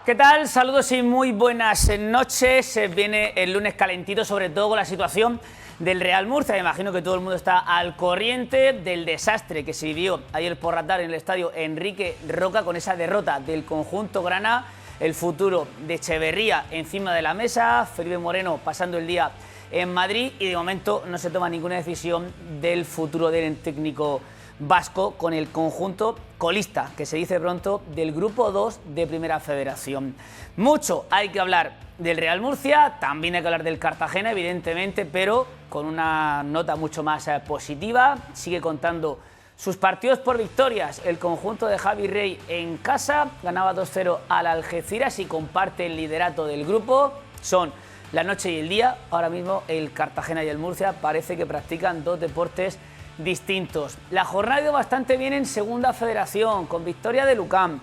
¿Qué tal? Saludos y muy buenas noches. Viene el lunes calentito, sobre todo con la situación del Real Murcia. Me imagino que todo el mundo está al corriente del desastre que se vivió ayer por la tarde en el estadio Enrique Roca con esa derrota del conjunto grana. El futuro de Echeverría encima de la mesa, Felipe Moreno pasando el día en Madrid y de momento no se toma ninguna decisión del futuro del técnico vasco con el conjunto colista, que se dice pronto, del Grupo 2 de Primera Federación. Mucho hay que hablar del Real Murcia, también hay que hablar del Cartagena, evidentemente, pero con una nota mucho más positiva. Sigue contando sus partidos por victorias. El conjunto de Javi Rey en casa ganaba 2-0 al Algeciras y comparte el liderato del grupo. Son la noche y el día. Ahora mismo el Cartagena y el Murcia parece que practican dos deportes distintos. La jornada ha ido bastante bien en Segunda Federación, con victoria de Lucam,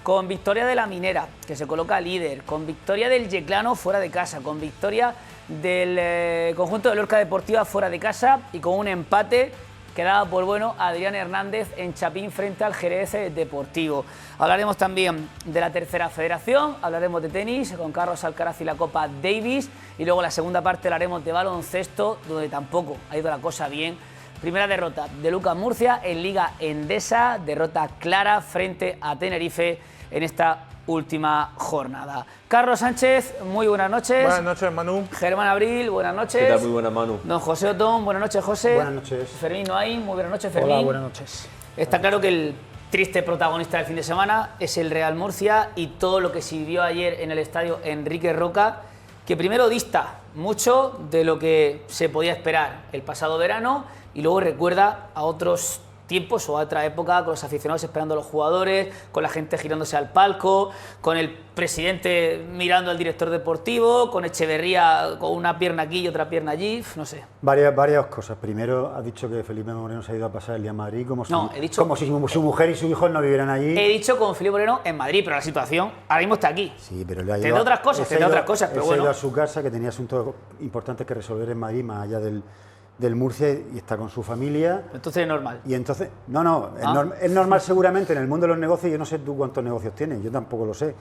con victoria de la Minera, que se coloca líder, con victoria del Yeclano fuera de casa, con victoria del conjunto de Lorca Deportiva fuera de casa y con un empate que daba por bueno a Adrián Hernández en Chapín frente al Jerez Deportivo. Hablaremos también de la Tercera Federación, hablaremos de tenis con Carlos Alcaraz y la Copa Davis y luego la segunda parte hablaremos de baloncesto, donde tampoco ha ido la cosa bien. Primera derrota de Lucas Murcia en Liga Endesa, derrota clara frente a Tenerife en esta última jornada. Carlos Sánchez, muy buenas noches. Buenas noches, Manu. Germán Abril, buenas noches. ¿Qué tal? Muy buenas, Manu. Don José Otón, buenas noches, José. Buenas noches. Fermín Noain, muy buenas noches, Fermín. Hola, buenas noches. Está claro que el triste protagonista del fin de semana es el Real Murcia y todo lo que se vivió ayer en el estadio Enrique Roca, que primero dista mucho de lo que se podía esperar el pasado verano y luego recuerda a otros tiempos o a otra época, con los aficionados esperando a los jugadores, con la gente girándose al palco, con el presidente mirando al director deportivo, con Echeverría con una pierna aquí y otra pierna allí, no sé. Varias cosas. Primero, has dicho que Felipe Moreno se ha ido a pasar el día en Madrid como si su mujer y su hijo no vivieran allí. He dicho con Felipe Moreno en Madrid, pero la situación ahora mismo está aquí. Sí, pero le ha ido. Tendrá otras cosas, pero bueno. Se ha ido a su casa, que tenía asuntos importantes que resolver en Madrid, más allá del Murcia, y está con su familia. Entonces es normal. Y entonces, es normal seguramente en el mundo de los negocios. Yo no sé tú cuántos negocios tienes, yo tampoco lo sé.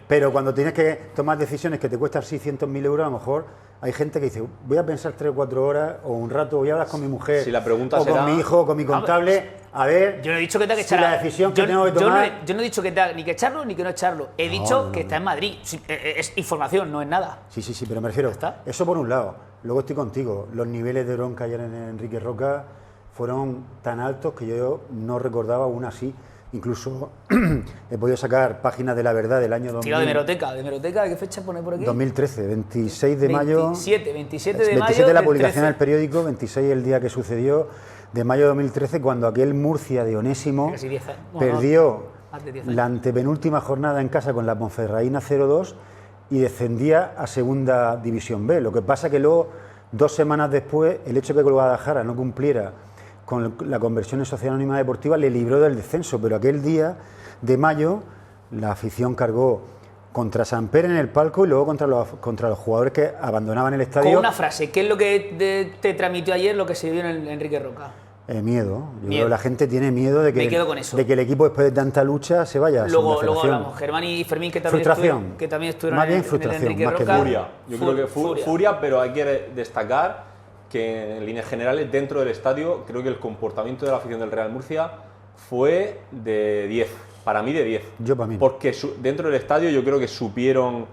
Pero cuando tienes que tomar decisiones que te cuestan 600.000 euros, a lo mejor hay gente que dice, voy a pensar 3 o 4 horas o un rato, voy a hablar con mi mujer, si la pregunta o será, con mi hijo, o con mi contable, a ver. Yo no he dicho que tenga que si echar la decisión que tengo que tomar. Yo no he dicho que tenga ni que echarlo ni que no echarlo. He dicho que está en Madrid. Es información, no es nada. Sí, pero me refiero. ¿Está? Eso por un lado. Luego estoy contigo. Los niveles de bronca ayer en Enrique Roca fueron tan altos que yo no recordaba aún así. Incluso he podido sacar páginas de La Verdad del año 2000. Tira de hemeroteca, ¿qué fecha pone por aquí? 2013, 26 de mayo. 27 de mayo. 27 de la publicación del periódico, 26 el día que sucedió, de mayo de 2013, cuando aquel Murcia de Onésimo perdió la antepenúltima jornada en casa con la Ponferradina 0-2 y descendía a Segunda División B. Lo que pasa que luego, 2 semanas después, el hecho de que el Guadalajara no cumpliera con la conversión en Sociedad Anónima Deportiva le libró del descenso, pero aquel día de mayo la afición cargó contra Samper en el palco y luego contra los jugadores que abandonaban el estadio. Con una frase, ¿qué es lo que te transmitió ayer lo que se vio en Enrique Roca? Miedo. Yo creo que la gente tiene miedo de que el equipo, después de tanta lucha, se vaya a Luego hablamos. Germán y Fermín, que también estuvieron más bien en frustración, Enrique más que Roca. Furia. Yo creo que furia, pero hay que destacar que en líneas generales, dentro del estadio, creo que el comportamiento de la afición del Real Murcia fue de 10. Para mí de 10. Yo para mí. Porque dentro del estadio yo creo que supieron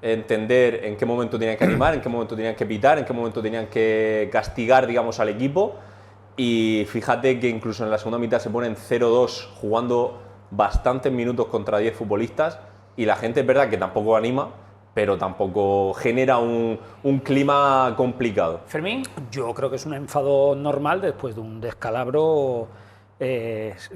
entender en qué momento tenían que animar, en qué momento tenían que pitar, en qué momento tenían que castigar, digamos, al equipo. Y fíjate que incluso en la segunda mitad se ponen 0-2 jugando bastantes minutos contra 10 futbolistas y la gente es verdad que tampoco anima, pero tampoco genera un clima complicado. ¿Fermín? Yo creo que es un enfado normal después de un descalabro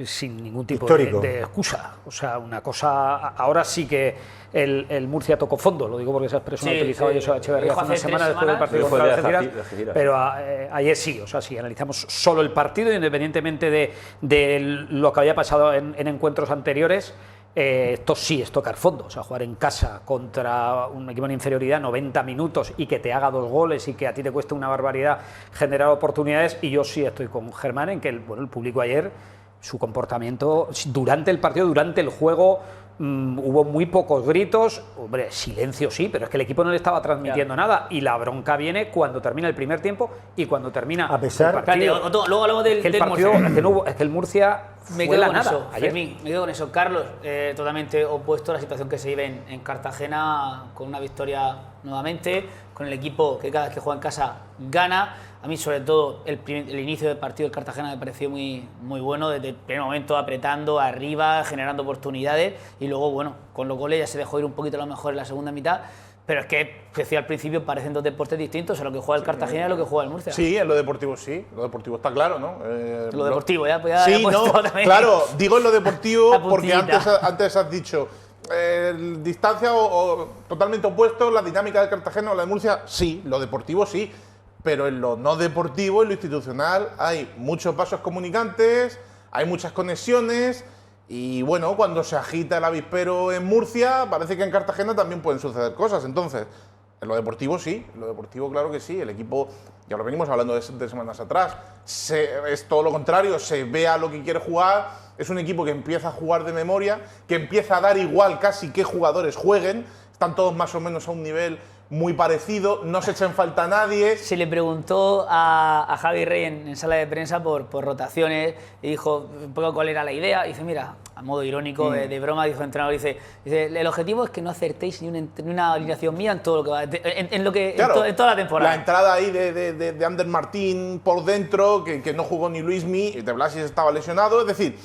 sin ningún tipo de excusa. O sea, una cosa... Ahora sí que el Murcia tocó fondo, lo digo porque esa expresión utilizaba yo a Echeverría hace una semana después del partido contra el Algeciras, pero ayer sí, o sea, si analizamos solo el partido, independientemente de lo que había pasado en encuentros anteriores, esto sí es tocar fondo, o sea, jugar en casa contra un equipo en inferioridad 90 minutos y que te haga 2 goles y que a ti te cueste una barbaridad generar oportunidades. Y yo sí estoy con Germán en que el público ayer su comportamiento durante el partido, durante el juego. Hubo muy pocos gritos, hombre, silencio sí, pero es que el equipo no le estaba transmitiendo nada, y la bronca viene cuando termina el primer tiempo y cuando termina a pesar, el partido. Luego hablamos del partido, Murcia. Es que el Murcia me fue quedo la con nada. eso, Fermín, me quedo con eso. Carlos, totalmente opuesto a la situación que se vive en Cartagena, con una victoria nuevamente, con el equipo que cada vez que juega en casa gana. A mí, sobre todo, el inicio del partido del Cartagena me pareció muy bueno, desde el primer momento apretando arriba, generando oportunidades, y luego, bueno, con los goles ya se dejó ir un poquito a lo mejor en la segunda mitad, pero es que, decía al principio, parecen dos deportes distintos a lo que juega el Cartagena y a lo que juega el Murcia. Sí, en lo deportivo sí, lo deportivo está claro, ¿no? Lo deportivo, ya sí, ya no, también. claro, digo en lo deportivo porque antes has dicho distancia o totalmente opuesto, la dinámica del Cartagena o la de Murcia, sí, lo deportivo sí. Pero en lo no deportivo, en lo institucional, hay muchos vasos comunicantes, hay muchas conexiones y bueno, cuando se agita el avispero en Murcia, parece que en Cartagena también pueden suceder cosas. Entonces, en lo deportivo sí, en lo deportivo claro que sí. El equipo, ya lo venimos hablando de semanas atrás, es todo lo contrario, se ve a lo que quiere jugar, es un equipo que empieza a jugar de memoria, que empieza a dar igual casi qué jugadores jueguen, están todos más o menos a un nivel muy parecido, no se echa en falta a nadie. Se le preguntó a Javi Rey en sala de prensa por rotaciones y dijo un poco cuál era la idea. Y dice, mira, a modo irónico, de broma, dijo el entrenador, dice, el objetivo es que no acertéis ni una alineación mía en todo lo que va, claro, en toda la temporada. La entrada ahí de Ander Martín por dentro, que no jugó ni Luismi, De Blasis estaba lesionado, es decir,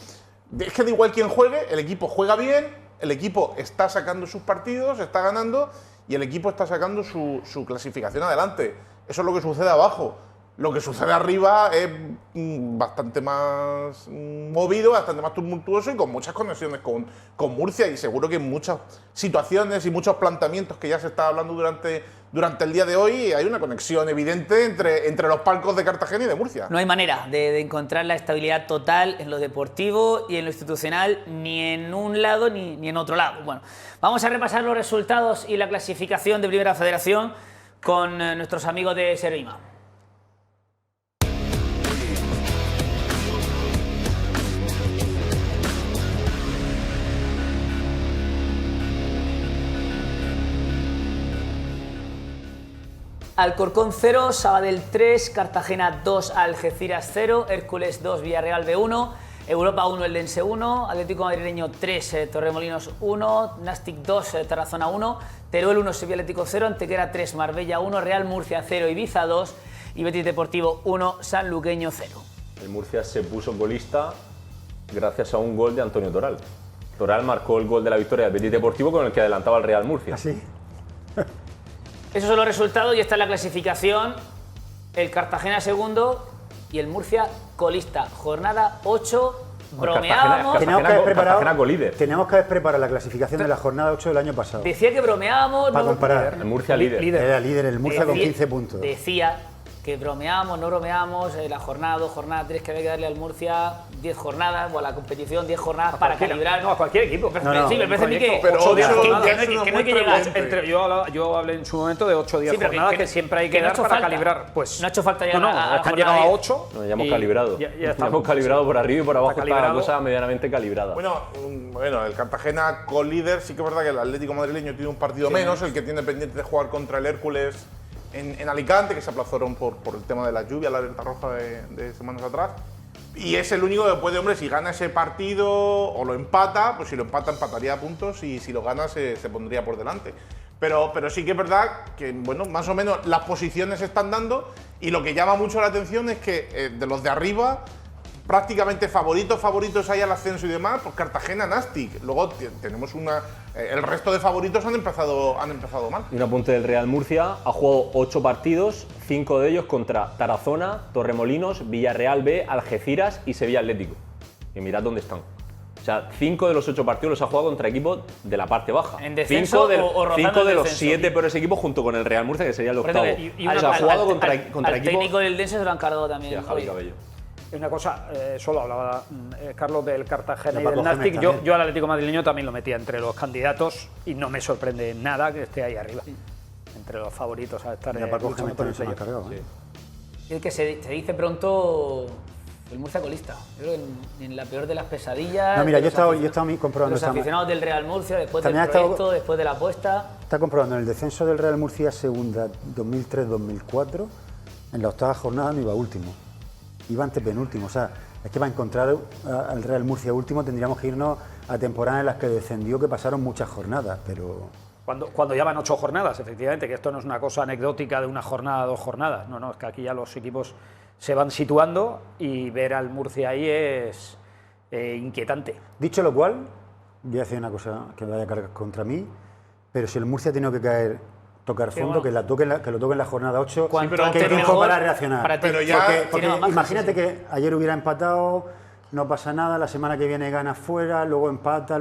es que da igual quién juegue, el equipo juega bien, el equipo está sacando sus partidos, está ganando, y el equipo está sacando su clasificación adelante. Eso es lo que sucede abajo. Lo que sucede arriba es bastante más movido, bastante más tumultuoso y con muchas conexiones con Murcia, y seguro que en muchas situaciones y muchos planteamientos que ya se está hablando durante el día de hoy hay una conexión evidente entre los palcos de Cartagena y de Murcia. No hay manera de encontrar la estabilidad total en lo deportivo y en lo institucional, ni en un lado ni en otro lado. Bueno, vamos a repasar los resultados y la clasificación de Primera Federación con nuestros amigos de Servima. Alcorcón 0, Sabadell 3, Cartagena 2, Algeciras 0, Hércules 2, Villarreal B 1, Europa 1, Eldense 1, Atlético Madrileño 3, Torremolinos 1, Nastic 2, Tarazona 1, Teruel 1, Sevilla Atlético 0, Antequera 3, Marbella 1, Real Murcia 0, Ibiza 2 y Betis Deportivo 1, Sanluqueño 0. El Murcia se puso colista gracias a un gol de Antonio Toral. Toral marcó el gol de la victoria del Betis Deportivo con el que adelantaba al Real Murcia. ¿Así? Esos son los resultados y esta es la clasificación. El Cartagena segundo y el Murcia colista. Jornada 8, bromeábamos. Cartagena colíder. Teníamos que haber preparado la clasificación de la jornada 8 del año pasado. Decía que bromeábamos. Para comparar. El Murcia líder. Era líder el Murcia con 15 puntos. Decía que bromeábamos, no bromeábamos, la jornada 2, jornada 3, que había que darle al Murcia 10 jornadas, o a la competición 10 jornadas para calibrar. No, a cualquier equipo. Sí, me parece a mí que pero 8 días que no hay que llegar. Yo hablé en su momento de 8 días jornadas que siempre hay que dar para calibrar. Pues no ha hecho falta llegar a han llegado a 8. No, ya hemos calibrado. Ya hemos calibrado por arriba y por abajo, está la cosa medianamente calibrada. Bueno, el Cartagena colíder, sí que es verdad que el Atlético Madrileño tiene un partido menos, el que tiene pendiente de jugar contra el Hércules en Alicante, que se aplazaron por el tema de la lluvia, la alerta roja de semanas atrás. Y es el único que puede, hombre, si gana ese partido o lo empata, pues si lo empata empataría a puntos y si lo gana se pondría por delante. Pero sí que es verdad que, bueno, más o menos las posiciones se están dando y lo que llama mucho la atención es que de los de arriba, prácticamente favoritos hay al ascenso y demás, pues Cartagena, Nastic. Luego tenemos el resto de favoritos han empezado mal. Y un apunte del Real Murcia, ha jugado 8 partidos, 5 de ellos contra Tarazona, Torremolinos, Villarreal B, Algeciras y Sevilla Atlético. Y mirad dónde están. O sea, 5 de los 8 partidos los ha jugado contra equipos de la parte baja. En descenso o rozando 5 de el los descenso. 7 peores equipos junto con el Real Murcia, que sería el octavo. O sea, ha jugado contra al equipos... técnico del Dense se lo han cargado también. Sí, a Javi Cabello. Una cosa, solo hablaba Carlos del Cartagena y Paco del Nastic. Gémez Yo al Atlético Madrileño también lo metía entre los candidatos y no me sorprende nada que esté ahí arriba. Entre los favoritos a estar Paco luchando Gémez por el también se me ha sello. cargado. Es que se dice pronto, El Murcia colista. Yo creo que en la peor de las pesadillas. No, mira, yo he estado comprobando. Los aficionados del Real Murcia, después del También proyecto, después de la apuesta. Está comprobando en el descenso del Real Murcia segunda 2003-2004, en la octava jornada no iba último, iba antepenúltimo. O sea, es que para encontrar al Real Murcia último tendríamos que irnos a temporadas en las que descendió, que pasaron muchas jornadas, pero... Cuando ya van 8 jornadas, efectivamente, que esto no es una cosa anecdótica de una jornada, 2 jornadas. No, es que aquí ya los equipos se van situando y ver al Murcia ahí es inquietante. Dicho lo cual, voy a decir una cosa que me vaya a cargar contra mí, pero si el Murcia ha tenido que tocar fondo, que lo toque en la jornada 8, ¿qué tiempo para reaccionar? Porque imagínate que ayer hubiera empatado, no pasa nada, la semana que viene ganas fuera, luego empata,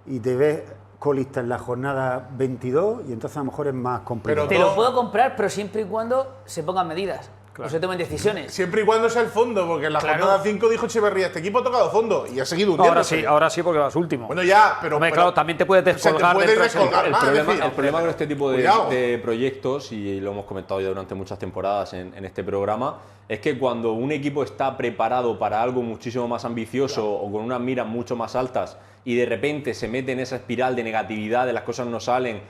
y te ves colista en la jornada 22 y entonces a lo mejor es más complicado. Te lo puedo comprar, pero siempre y cuando se pongan medidas. Claro. O se tomen decisiones. Siempre y cuando sea el fondo, porque en la jornada 5 dijo Echeverría, este equipo ha tocado fondo y ha seguido hundiendo. Ahora sí, porque vas último. Bueno, ya, pero claro, también te puedes descolgar. El problema con este tipo de proyectos, y lo hemos comentado ya durante muchas temporadas en este programa, es que cuando un equipo está preparado para algo muchísimo más ambicioso o con unas miras mucho más altas y de repente se mete en esa espiral de negatividad, de las cosas no salen,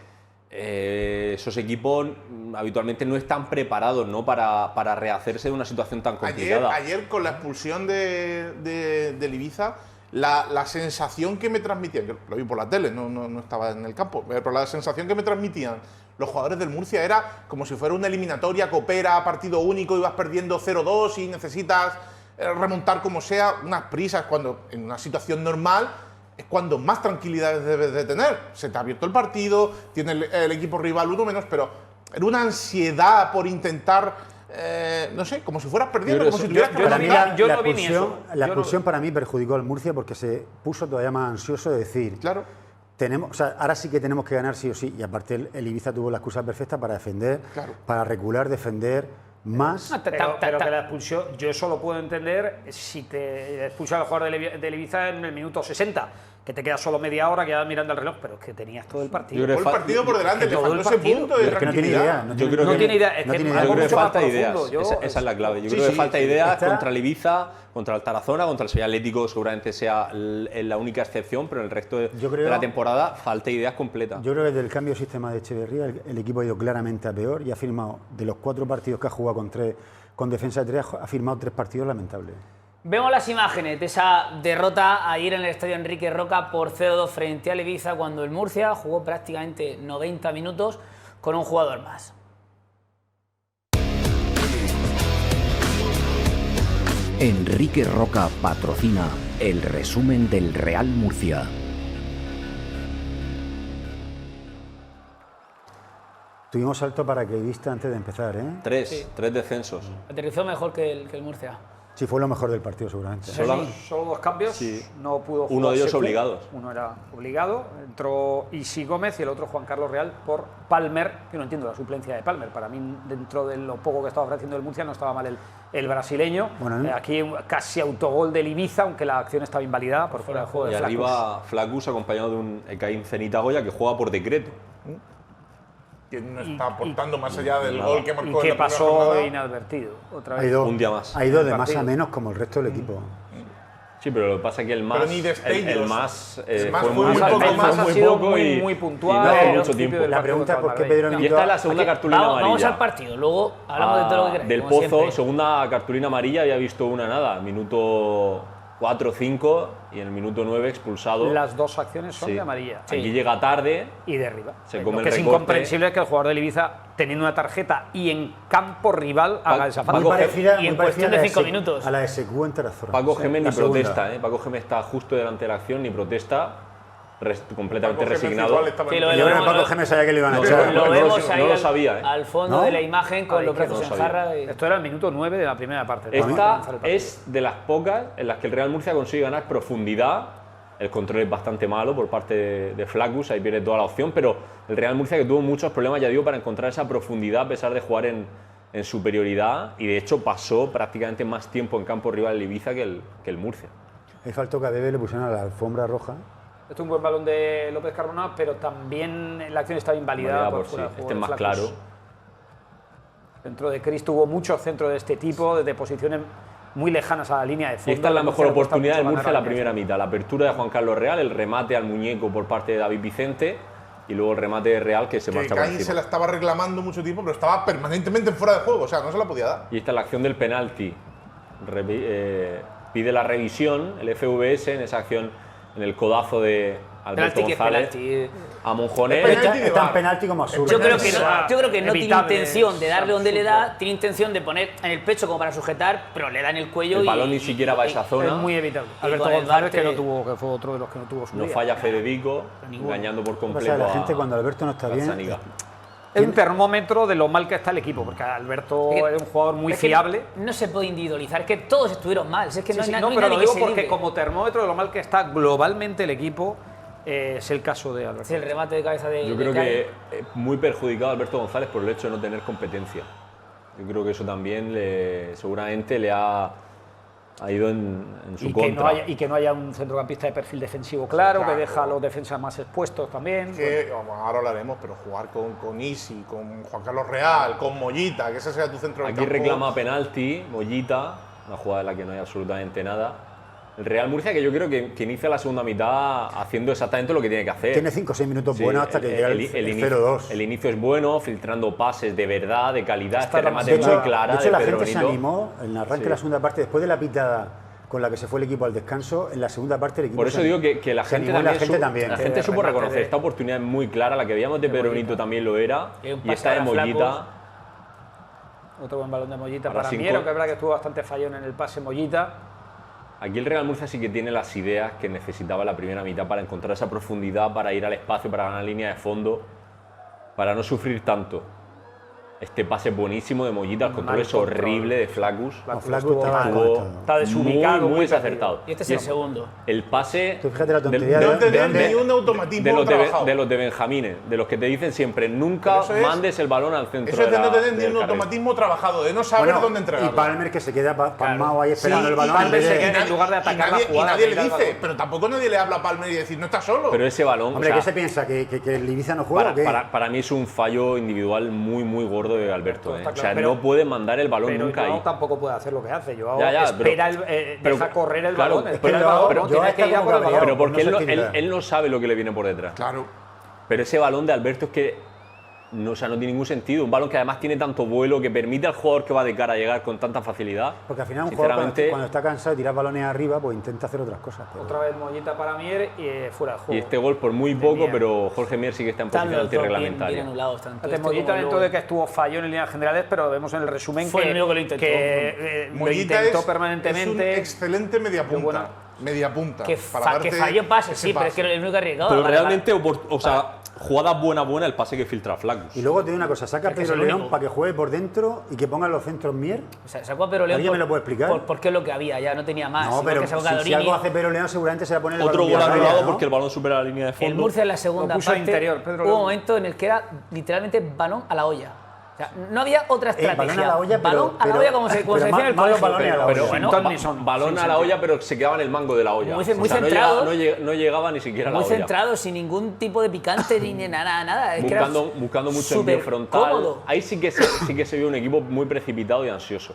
esos equipos habitualmente no están preparados, ¿no?, para rehacerse de una situación tan complicada. Ayer con la expulsión del Ibiza, la sensación que me transmitían, que lo vi por la tele, no estaba en el campo, pero la sensación que me transmitían los jugadores del Murcia era como si fuera una eliminatoria, coopera, partido único, ibas perdiendo 0-2 y necesitas remontar como sea, unas prisas, cuando en una situación normal es cuando más tranquilidad debes de tener. Se te ha abierto el partido, tiene el equipo rival uno menos, pero era una ansiedad por intentar, no sé, como si fueras perdiendo, como si tuvieras que remontar. La expulsión para mí perjudicó al Murcia porque se puso todavía más ansioso de decir, claro, ahora sí que tenemos que ganar sí o sí, y aparte el Ibiza tuvo la excusa perfecta para defender, claro, para recular, defender más. Pero que la expulsión, yo eso lo puedo entender si te expulsa al jugador del Ibiza en el minuto 60, que te queda solo media hora, que vas mirando el reloj, pero es que tenías todo el partido. Todo el partido por delante, te faltó ese punto de tranquilidad. Yo creo que falta ideas, esa es la clave. Yo creo que falta ideas contra el Ibiza, contra el Tarazona, contra el Sevilla Atlético seguramente sea la única excepción, pero en el resto de la temporada falta ideas completas. Yo creo que desde el cambio de sistema de Echeverría el equipo ha ido claramente a peor y ha firmado, de los 4 partidos que ha jugado con defensa de 3, ha firmado 3 partidos lamentables. Vemos las imágenes de esa derrota ayer en el estadio Enrique Roca por 0-2 frente al Ibiza, cuando el Murcia jugó prácticamente 90 minutos con un jugador más. Enrique Roca patrocina el resumen del Real Murcia. Tuvimos salto paracaidista antes de empezar, ¿eh? 3 descensos. Aterrizó mejor que el Murcia. Sí, fue lo mejor del partido seguramente. Solo 2 cambios, no pudo jugar. Uno de ellos obligados. Uno era obligado, entró Isi Gómez y el otro Juan Carlos Real por Palmer, que no entiendo la suplencia de Palmer. Para mí, dentro de lo poco que estaba ofreciendo el Murcia, no estaba mal el brasileño. Bueno, aquí casi autogol del Ibiza, aunque la acción estaba invalidada por fuera del juego de Flacus. Y arriba Flacus acompañado de un Ekaim Zenita-Goya que juega por decreto. Que no está aportando más allá del gol que marcó y que en la pasó inadvertido. Otra vez. Un día más. Ha ido de más a menos como el resto del equipo. Sí, pero lo que pasa es que el más fue muy puntual. Mucho tiempo. La pregunta es por qué Pedro Emilio. Y esta es la segunda cartulina amarilla. Vamos al partido, luego hablamos de todo lo que queráis. Del Pozo, segunda cartulina amarilla, había visto una nada, minuto 4 o 5 y en el minuto 9 expulsado. Las 2 acciones son de amarilla. Aquí llega tarde y derriba. Se come lo que es incomprensible es que el jugador del Ibiza, teniendo una tarjeta y en campo rival, haga esa falta. Y en cuestión de 5 minutos. A la SQ en Tarazona. Paco Gémez ni protesta, Paco Gémez está justo delante de la acción, ni protesta. Completamente resignado. Yo creo que Paco Gémez sabía que le iban a echar. Lo vemos ahí no lo sabía, al fondo de la imagen con los brazos en jarra. Esto era el minuto 9 de la primera parte. Esta es de las pocas en las que el Real Murcia consigue ganar profundidad. El control es bastante malo por parte de Flacus, ahí pierde toda la opción, pero el Real Murcia que tuvo muchos problemas, ya digo, para encontrar esa profundidad a pesar de jugar en superioridad, y de hecho pasó prácticamente más tiempo en campo rival el Ibiza que el Murcia. Ahí faltó que a Bebe le pusieron a la alfombra roja. Esto es un buen balón de López Carbonell, pero también la acción estaba invalidada por fuera del juego. Este es más claro. Dentro de Cris tuvo muchos centros de este tipo, desde posiciones muy lejanas a la línea de fondo. Y esta es la mejor oportunidad del Murcia en la primera mitad. La apertura de Juan Carlos Real, el remate al muñeco por parte de David Vicente y luego el remate de Real que se marcha por encima. Se la estaba reclamando mucho tiempo, pero estaba permanentemente fuera de juego, o sea, no se la podía dar. Y esta es la acción del penalti. Pide la revisión, el FVS, en esa acción, en el codazo de Alberto González a Monjoner. Es tan penalti como absurdo. Yo creo que no tiene intención de darle donde le da, tiene intención de poner en el pecho como para sujetar, pero le da en el cuello. El balón ni siquiera va a esa zona. Es muy evitable. Alberto González, que fue otro de los que no tuvo su día. No falla Federico, engañando por completo la gente cuando Alberto no está bien. Es un termómetro de lo mal que está el equipo, porque Alberto es un jugador muy fiable. No se puede individualizar, es que todos estuvieron mal. Es que no, pero lo digo porque como termómetro de lo mal que está globalmente el equipo, es el caso de Alberto. Sí, el remate de cabeza de... Yo creo que muy perjudicado Alberto González por el hecho de no tener competencia. Yo creo que eso también seguramente le ha ido en su contra. Y que no haya un centrocampista de perfil defensivo claro, que deja a los defensas más expuestos también. Ahora hablaremos, pero jugar con Isi, con Juan Carlos Real, con Mollita, que ese sea tu centro del campo. Aquí reclama penalti, Mollita, una jugada en la que no hay absolutamente nada. El Real Murcia, que yo creo que inicia la segunda mitad haciendo exactamente lo que tiene que hacer. Tiene 5 o 6 minutos buenos hasta que llega el 0-2. El inicio es bueno, filtrando pases de verdad, de calidad. Este remate muy clara. De hecho, la gente se animó en el arranque de la segunda parte, después de la pitada con la que se fue el equipo al descanso, en la segunda parte el equipo. Por eso digo que la gente también. La gente supo reconocer. Esta oportunidad es muy clara, la que veíamos de Pedro Benito también lo era. Y esta de Mollita. Otro buen balón de Mollita para Miero, que es verdad que estuvo bastante fallón en el pase Mollita. Aquí el Real Murcia sí que tiene las ideas que necesitaba la primera mitad para encontrar esa profundidad, para ir al espacio, para ganar línea de fondo, para no sufrir tanto. Este pase buenísimo de Mollita, el control es horrible de Flacus. Flacus está desubicado, muy desacertado. Y este es el segundo. El pase fíjate la tontería de un automatismo de los de Benjamines, de los que te dicen siempre nunca mandes el balón al centro. Eso es de no tener ni un automatismo trabajado, de no saber dónde entregarlo. Y Palmer que se queda pasmado ahí esperando el balón. Palmer se queda en lugar de atacar la jugada. Y nadie le dice, pero tampoco nadie le habla a Palmer y decir, no está solo. Pero ese balón. Hombre, ¿qué se piensa? ¿Que el Ibiza no juega? Para mí es un fallo individual muy gordo de Alberto. O sea, no puede mandar el balón nunca ahí. Tampoco puede hacer lo que hace. Joao deja correr el balón. Pero porque él no sabe lo que le viene por detrás. Claro. Pero ese balón de Alberto es que no tiene ningún sentido. Un balón que además tiene tanto vuelo, que permite al jugador que va de cara a llegar con tanta facilidad. Porque al final un jugador cuando está cansado de tirar balones arriba, pues intenta hacer otras cosas. Otra vez Mollita para Mier y fuera de juego. Y este gol por muy poco, pero Jorge Mier sí que está en posición antirreglamentaria. Mollita dentro de que estuvo fallón en líneas generales, pero vemos en el resumen que lo intentó permanentemente. Es un excelente mediapunta. Mediapunta. Que falló pases, sí, pero es que el único arriesgado. Pero realmente, o sea, jugada buena el pase que filtra Flacus. Y luego te digo una cosa, saca a Pedro León para que juegue por dentro y que ponga los centros Mier. O sea, sacó a Pedro León. ¿Alguien me lo puede explicar? Porque es lo que había, ya no tenía más. No, pero si algo hace Pedro León seguramente se va a poner el otro gol anulado porque el balón supera la línea de fondo. El Murcia en la segunda parte hubo un momento en el que era literalmente balón a la olla. O sea, no había otra estrategia. Balón a la olla, como se decía en el colegio. Balón a la olla, pero se quedaba en el mango de la olla. Muy centrado. No llegaba ni siquiera a la olla. Muy centrado, sin ningún tipo de picante ni nada. Buscando mucho envío frontal. Cómodo. Ahí sí que se vio un equipo muy precipitado y ansioso.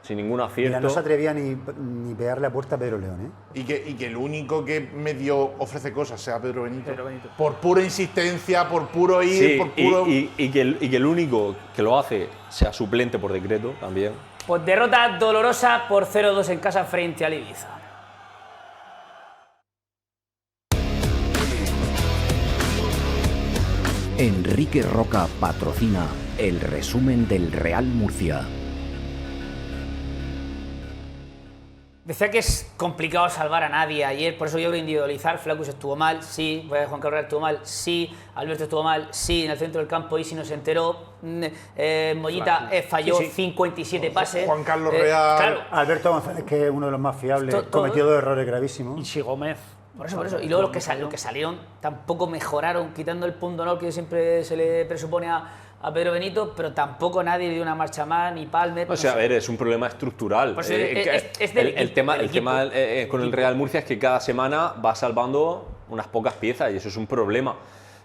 Sin ningún acierto. Mira, no se atrevía ni pegarle a puerta a Pedro León, ¿eh? Y que el único que medio ofrece cosas sea Pedro Benito. Por pura insistencia, por puro ir, sí, por puro. Y que el único que lo hace sea suplente por decreto también. Pues derrota dolorosa por 0-2 en casa frente al Ibiza. Enrique Roca patrocina el resumen del Real Murcia. Decía que es complicado salvar a nadie ayer, por eso yo creo individualizar. Flacus estuvo mal, sí. Juan Carlos estuvo mal, sí. Alberto estuvo mal, sí. En el centro del campo Isi no se enteró. Mollita falló 57 pases. Juan Carlos Real. Claro. Alberto González, que es uno de los más fiables, cometió 2 errores gravísimos. Y Si Gómez. Por eso. Y luego los que salieron tampoco mejoraron, quitando el punto honor que siempre se le presupone a Pedro Benito, pero tampoco nadie dio una marcha más, ni Palmer. O sea, a ver, es un problema estructural. Pues el tema con el Real Murcia es que cada semana va salvando unas pocas piezas y eso es un problema.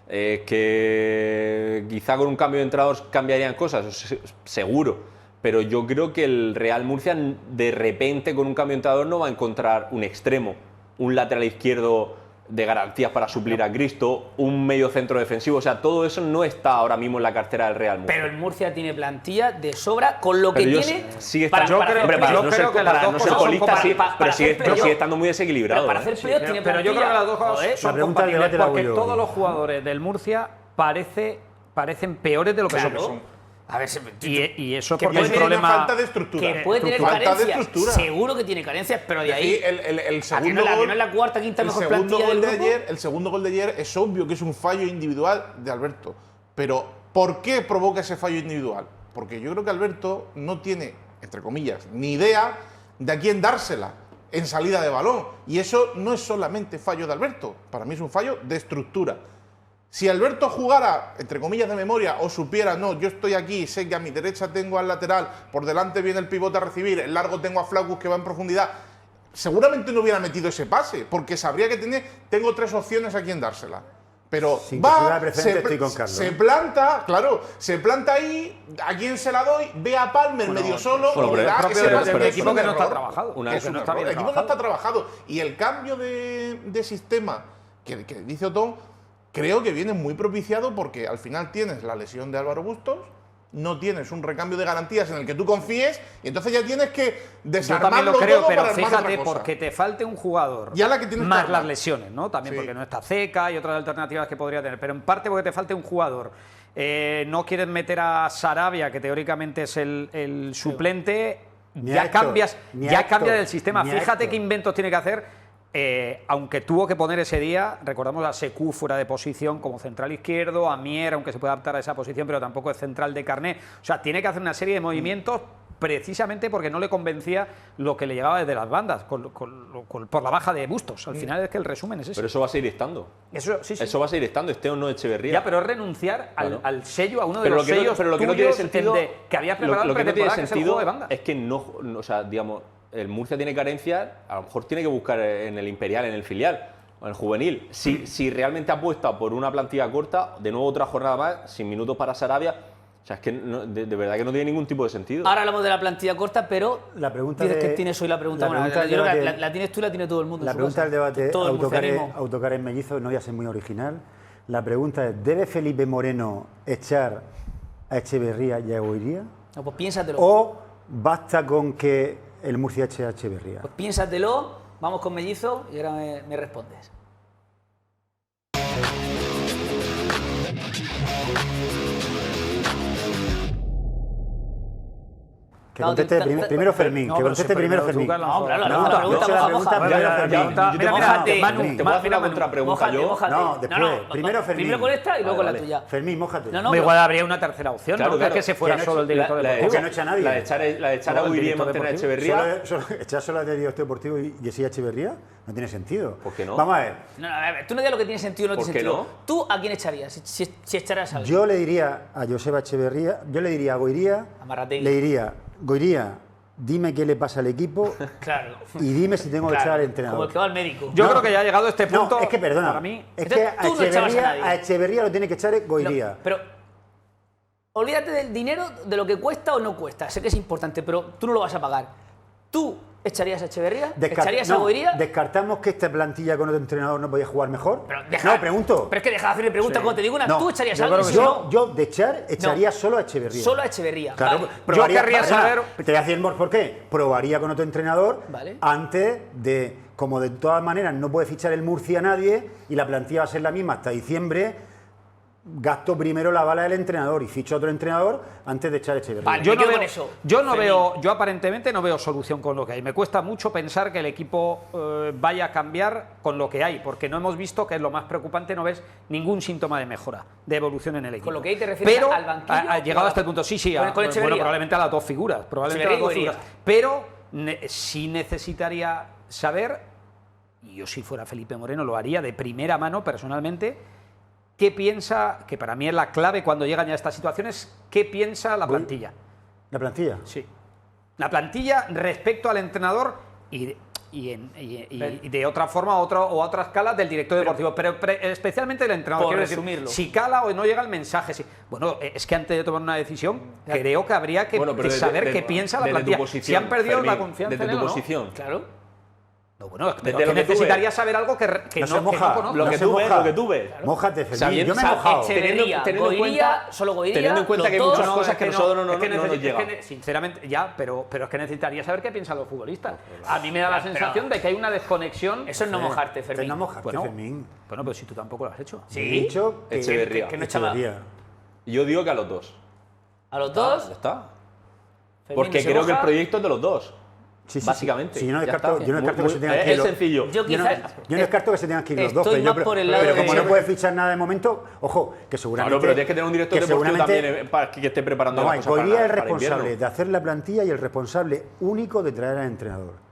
Que quizá con un cambio de entrenador cambiarían cosas, seguro, pero yo creo que el Real Murcia de repente con un cambio de entrenador no va a encontrar un extremo, un lateral izquierdo de garantías para suplir a Cristo, un medio centro defensivo, o sea, todo eso no está ahora mismo en la cartera del Real Murcia. Pero el Murcia tiene plantilla de sobra con lo que tiene. Sigue estando, pero sigue estando muy desequilibrado. Para hacer playoff tiene pero yo creo que las dos cosas son compatibles, porque todos los jugadores del Murcia parecen peores de lo que son. A ver, y eso que porque es un problema falta de estructura. Que puede tener carencias. Seguro que tiene carencias, pero de ahí. El segundo gol, no es la cuarta, quinta mejor plantilla del grupo. El segundo gol de ayer es obvio que es un fallo individual de Alberto. Pero ¿por qué provoca ese fallo individual? Porque yo creo que Alberto no tiene, entre comillas, ni idea de a quién dársela en salida de balón. Y eso no es solamente fallo de Alberto. Para mí es un fallo de estructura. Si Alberto jugara, entre comillas, de memoria, o supiera, no, yo estoy aquí, sé que a mi derecha tengo al lateral, por delante viene el pivote a recibir, el largo tengo a Flaccus que va en profundidad, seguramente no hubiera metido ese pase, porque sabría que tengo 3 opciones a quien dársela. Pero se planta, claro, se planta ahí, a quién se la doy, ve a Palmer medio solo, el equipo que no está trabajado. El equipo no está trabajado. Y el cambio de sistema que dice Otón, creo que viene muy propiciado porque al final tienes la lesión de Álvaro Bustos, no tienes un recambio de garantías en el que tú confíes y entonces ya tienes que desarmarlo todo. Yo también lo creo, pero fíjate, porque te falte un jugador, ya la que tienes más las lesiones, ¿no? También porque no está Ceca y otras alternativas que podría tener, pero en parte porque te falte un jugador. No quieres meter a Sarabia, que teóricamente es el suplente, ya cambia del sistema. Fíjate qué inventos tiene que hacer. Aunque tuvo que poner ese día, recordamos a Sekou fuera de posición como central izquierdo, a Mier, aunque se puede adaptar a esa posición, pero tampoco es central de carné. O sea, tiene que hacer una serie de movimientos precisamente porque no le convencía lo que le llegaba desde las bandas, por la baja de Bustos. Al final es que el resumen es ese. Pero eso va a seguir estando. Eso va a seguir estando, esté o no Echeverría. Ya, pero es renunciar al sello, a uno de los sellos. Pero lo que no tiene sentido, que había preparado lo que no tiene sentido de banda. Es que no, o sea, digamos, el Murcia tiene carencias, a lo mejor tiene que buscar en el Imperial, en el filial, o en el juvenil. Si realmente apuesta por una plantilla corta, de nuevo otra jornada más, sin minutos para Sarabia, o sea, es que de verdad que no tiene ningún tipo de sentido. Ahora hablamos de la plantilla corta, pero la pregunta dices que tienes hoy la pregunta. La tienes tú y la tiene todo el mundo. La pregunta del debate, Autocar en Mellizo, no voy a ser muy original. La pregunta es, ¿debe Felipe Moreno echar a Echeverría y a Goiría? No, pues piénsatelo. ¿O basta con que el Murcia eche a Echeverría? Pues piénsatelo, vamos con Mellizo y ahora me respondes. Que conteste primero Fermín. Que conteste primero Fermín. No, claro, Manu, te voy a hacer una contrapregunta yo. No, después. Primero Fermín. Primero con esta y luego con la tuya. Fermín, mójate. No, igual habría una tercera opción, claro, no es que se fuera solo el director deportivo. Que no echa a nadie. La de echar a Guirí y mantener a Echeverría. ¿Echar solo al director deportivo y decir a Echeverría? No tiene sentido. ¿Por qué no? Vamos a ver. No, a ver, tú no digas lo que tiene sentido o no tiene sentido. ¿Tú a quién echarías si echaras a alguien? Yo le diría a Joseba Echeverría, yo le diría a Goiría, le diría, Goiría, dime qué le pasa al equipo y dime si tengo que echar al entrenador. Como el que va al médico. Yo creo que ya ha llegado a este punto. No, es que perdona, para mí, es que a Echeverría lo tiene que echar Goiría. Pero olvídate del dinero, de lo que cuesta o no cuesta. Sé que es importante, pero tú no lo vas a pagar. Tú ¿echarías a Echeverría? ¿Echarías a Goiría? ¿Descartamos que esta plantilla con otro entrenador no podía jugar mejor? No, pregunto. Pero es que deja de hacerme preguntas cuando te digo una. ¿Tú echarías a alguien? Yo de echaría solo a Echeverría. Solo a Echeverría. Claro, vale. Yo querría saber. Te voy a decir por qué. Probaría con otro entrenador antes de. Como de todas maneras no puede fichar el Murcia a nadie y la plantilla va a ser la misma hasta diciembre. Gasto primero la bala del entrenador y ficho a otro entrenador antes de echar a Echeverría. Vale, yo aparentemente no veo solución con lo que hay. Me cuesta mucho pensar que el equipo vaya a cambiar con lo que hay, porque no hemos visto, que es lo más preocupante, no ves ningún síntoma de mejora, de evolución en el equipo. Con lo que ahí te refieres al banquillo. Ha llegado hasta el punto, probablemente a las dos figuras. Pero sí necesitaría saber, y yo si fuera Felipe Moreno lo haría de primera mano personalmente, ¿qué piensa, que para mí es la clave cuando llegan ya a estas situaciones, qué piensa la plantilla? ¿La plantilla? Sí. La plantilla respecto al entrenador y y de otra forma o a otra escala del director deportivo, pero especialmente el entrenador. Por Quiero resumirlo. decir, si cala o no llega el mensaje. Bueno, es que antes de tomar una decisión, creo que habría que saber qué piensa la plantilla. Si han perdido la confianza desde en él, tu ¿no? posición. Claro. No, bueno, pero Desde que necesitaría saber algo que no conozco. Lo que tú ves. Mójate, Fermín. Yo me he mojado. Solo Goiría. Teniendo en cuenta que hay muchas cosas que nosotros no nos llegan. Sinceramente, ya, pero es que necesitaría saber qué piensan los futbolistas. A mí me da la sensación de que hay una desconexión. Eso es no mojarte, Fermín. No mojarte, Fermín. Bueno, pero si tú tampoco lo has hecho. Sí. He dicho que Echeverría. Que no echaba. Yo digo que a los dos. ¿A los dos? Ya está. Fermín Porque no se creo que el moja. proyecto es de los dos. Sí, básicamente. Sí, yo no Ya descarto, está. que se tengan que ir. Es sencillo. Yo Yo no descarto que se tengan que ir los dos, estoy pero, más por el lado pero de- como no puede fichar nada de momento, ojo, que seguramente. Claro, pero tienes que tener un director deportivo seguramente- también para que esté preparando No, las cosas Goiría es el para responsable invierno. de hacer la plantilla y el responsable único de traer al entrenador.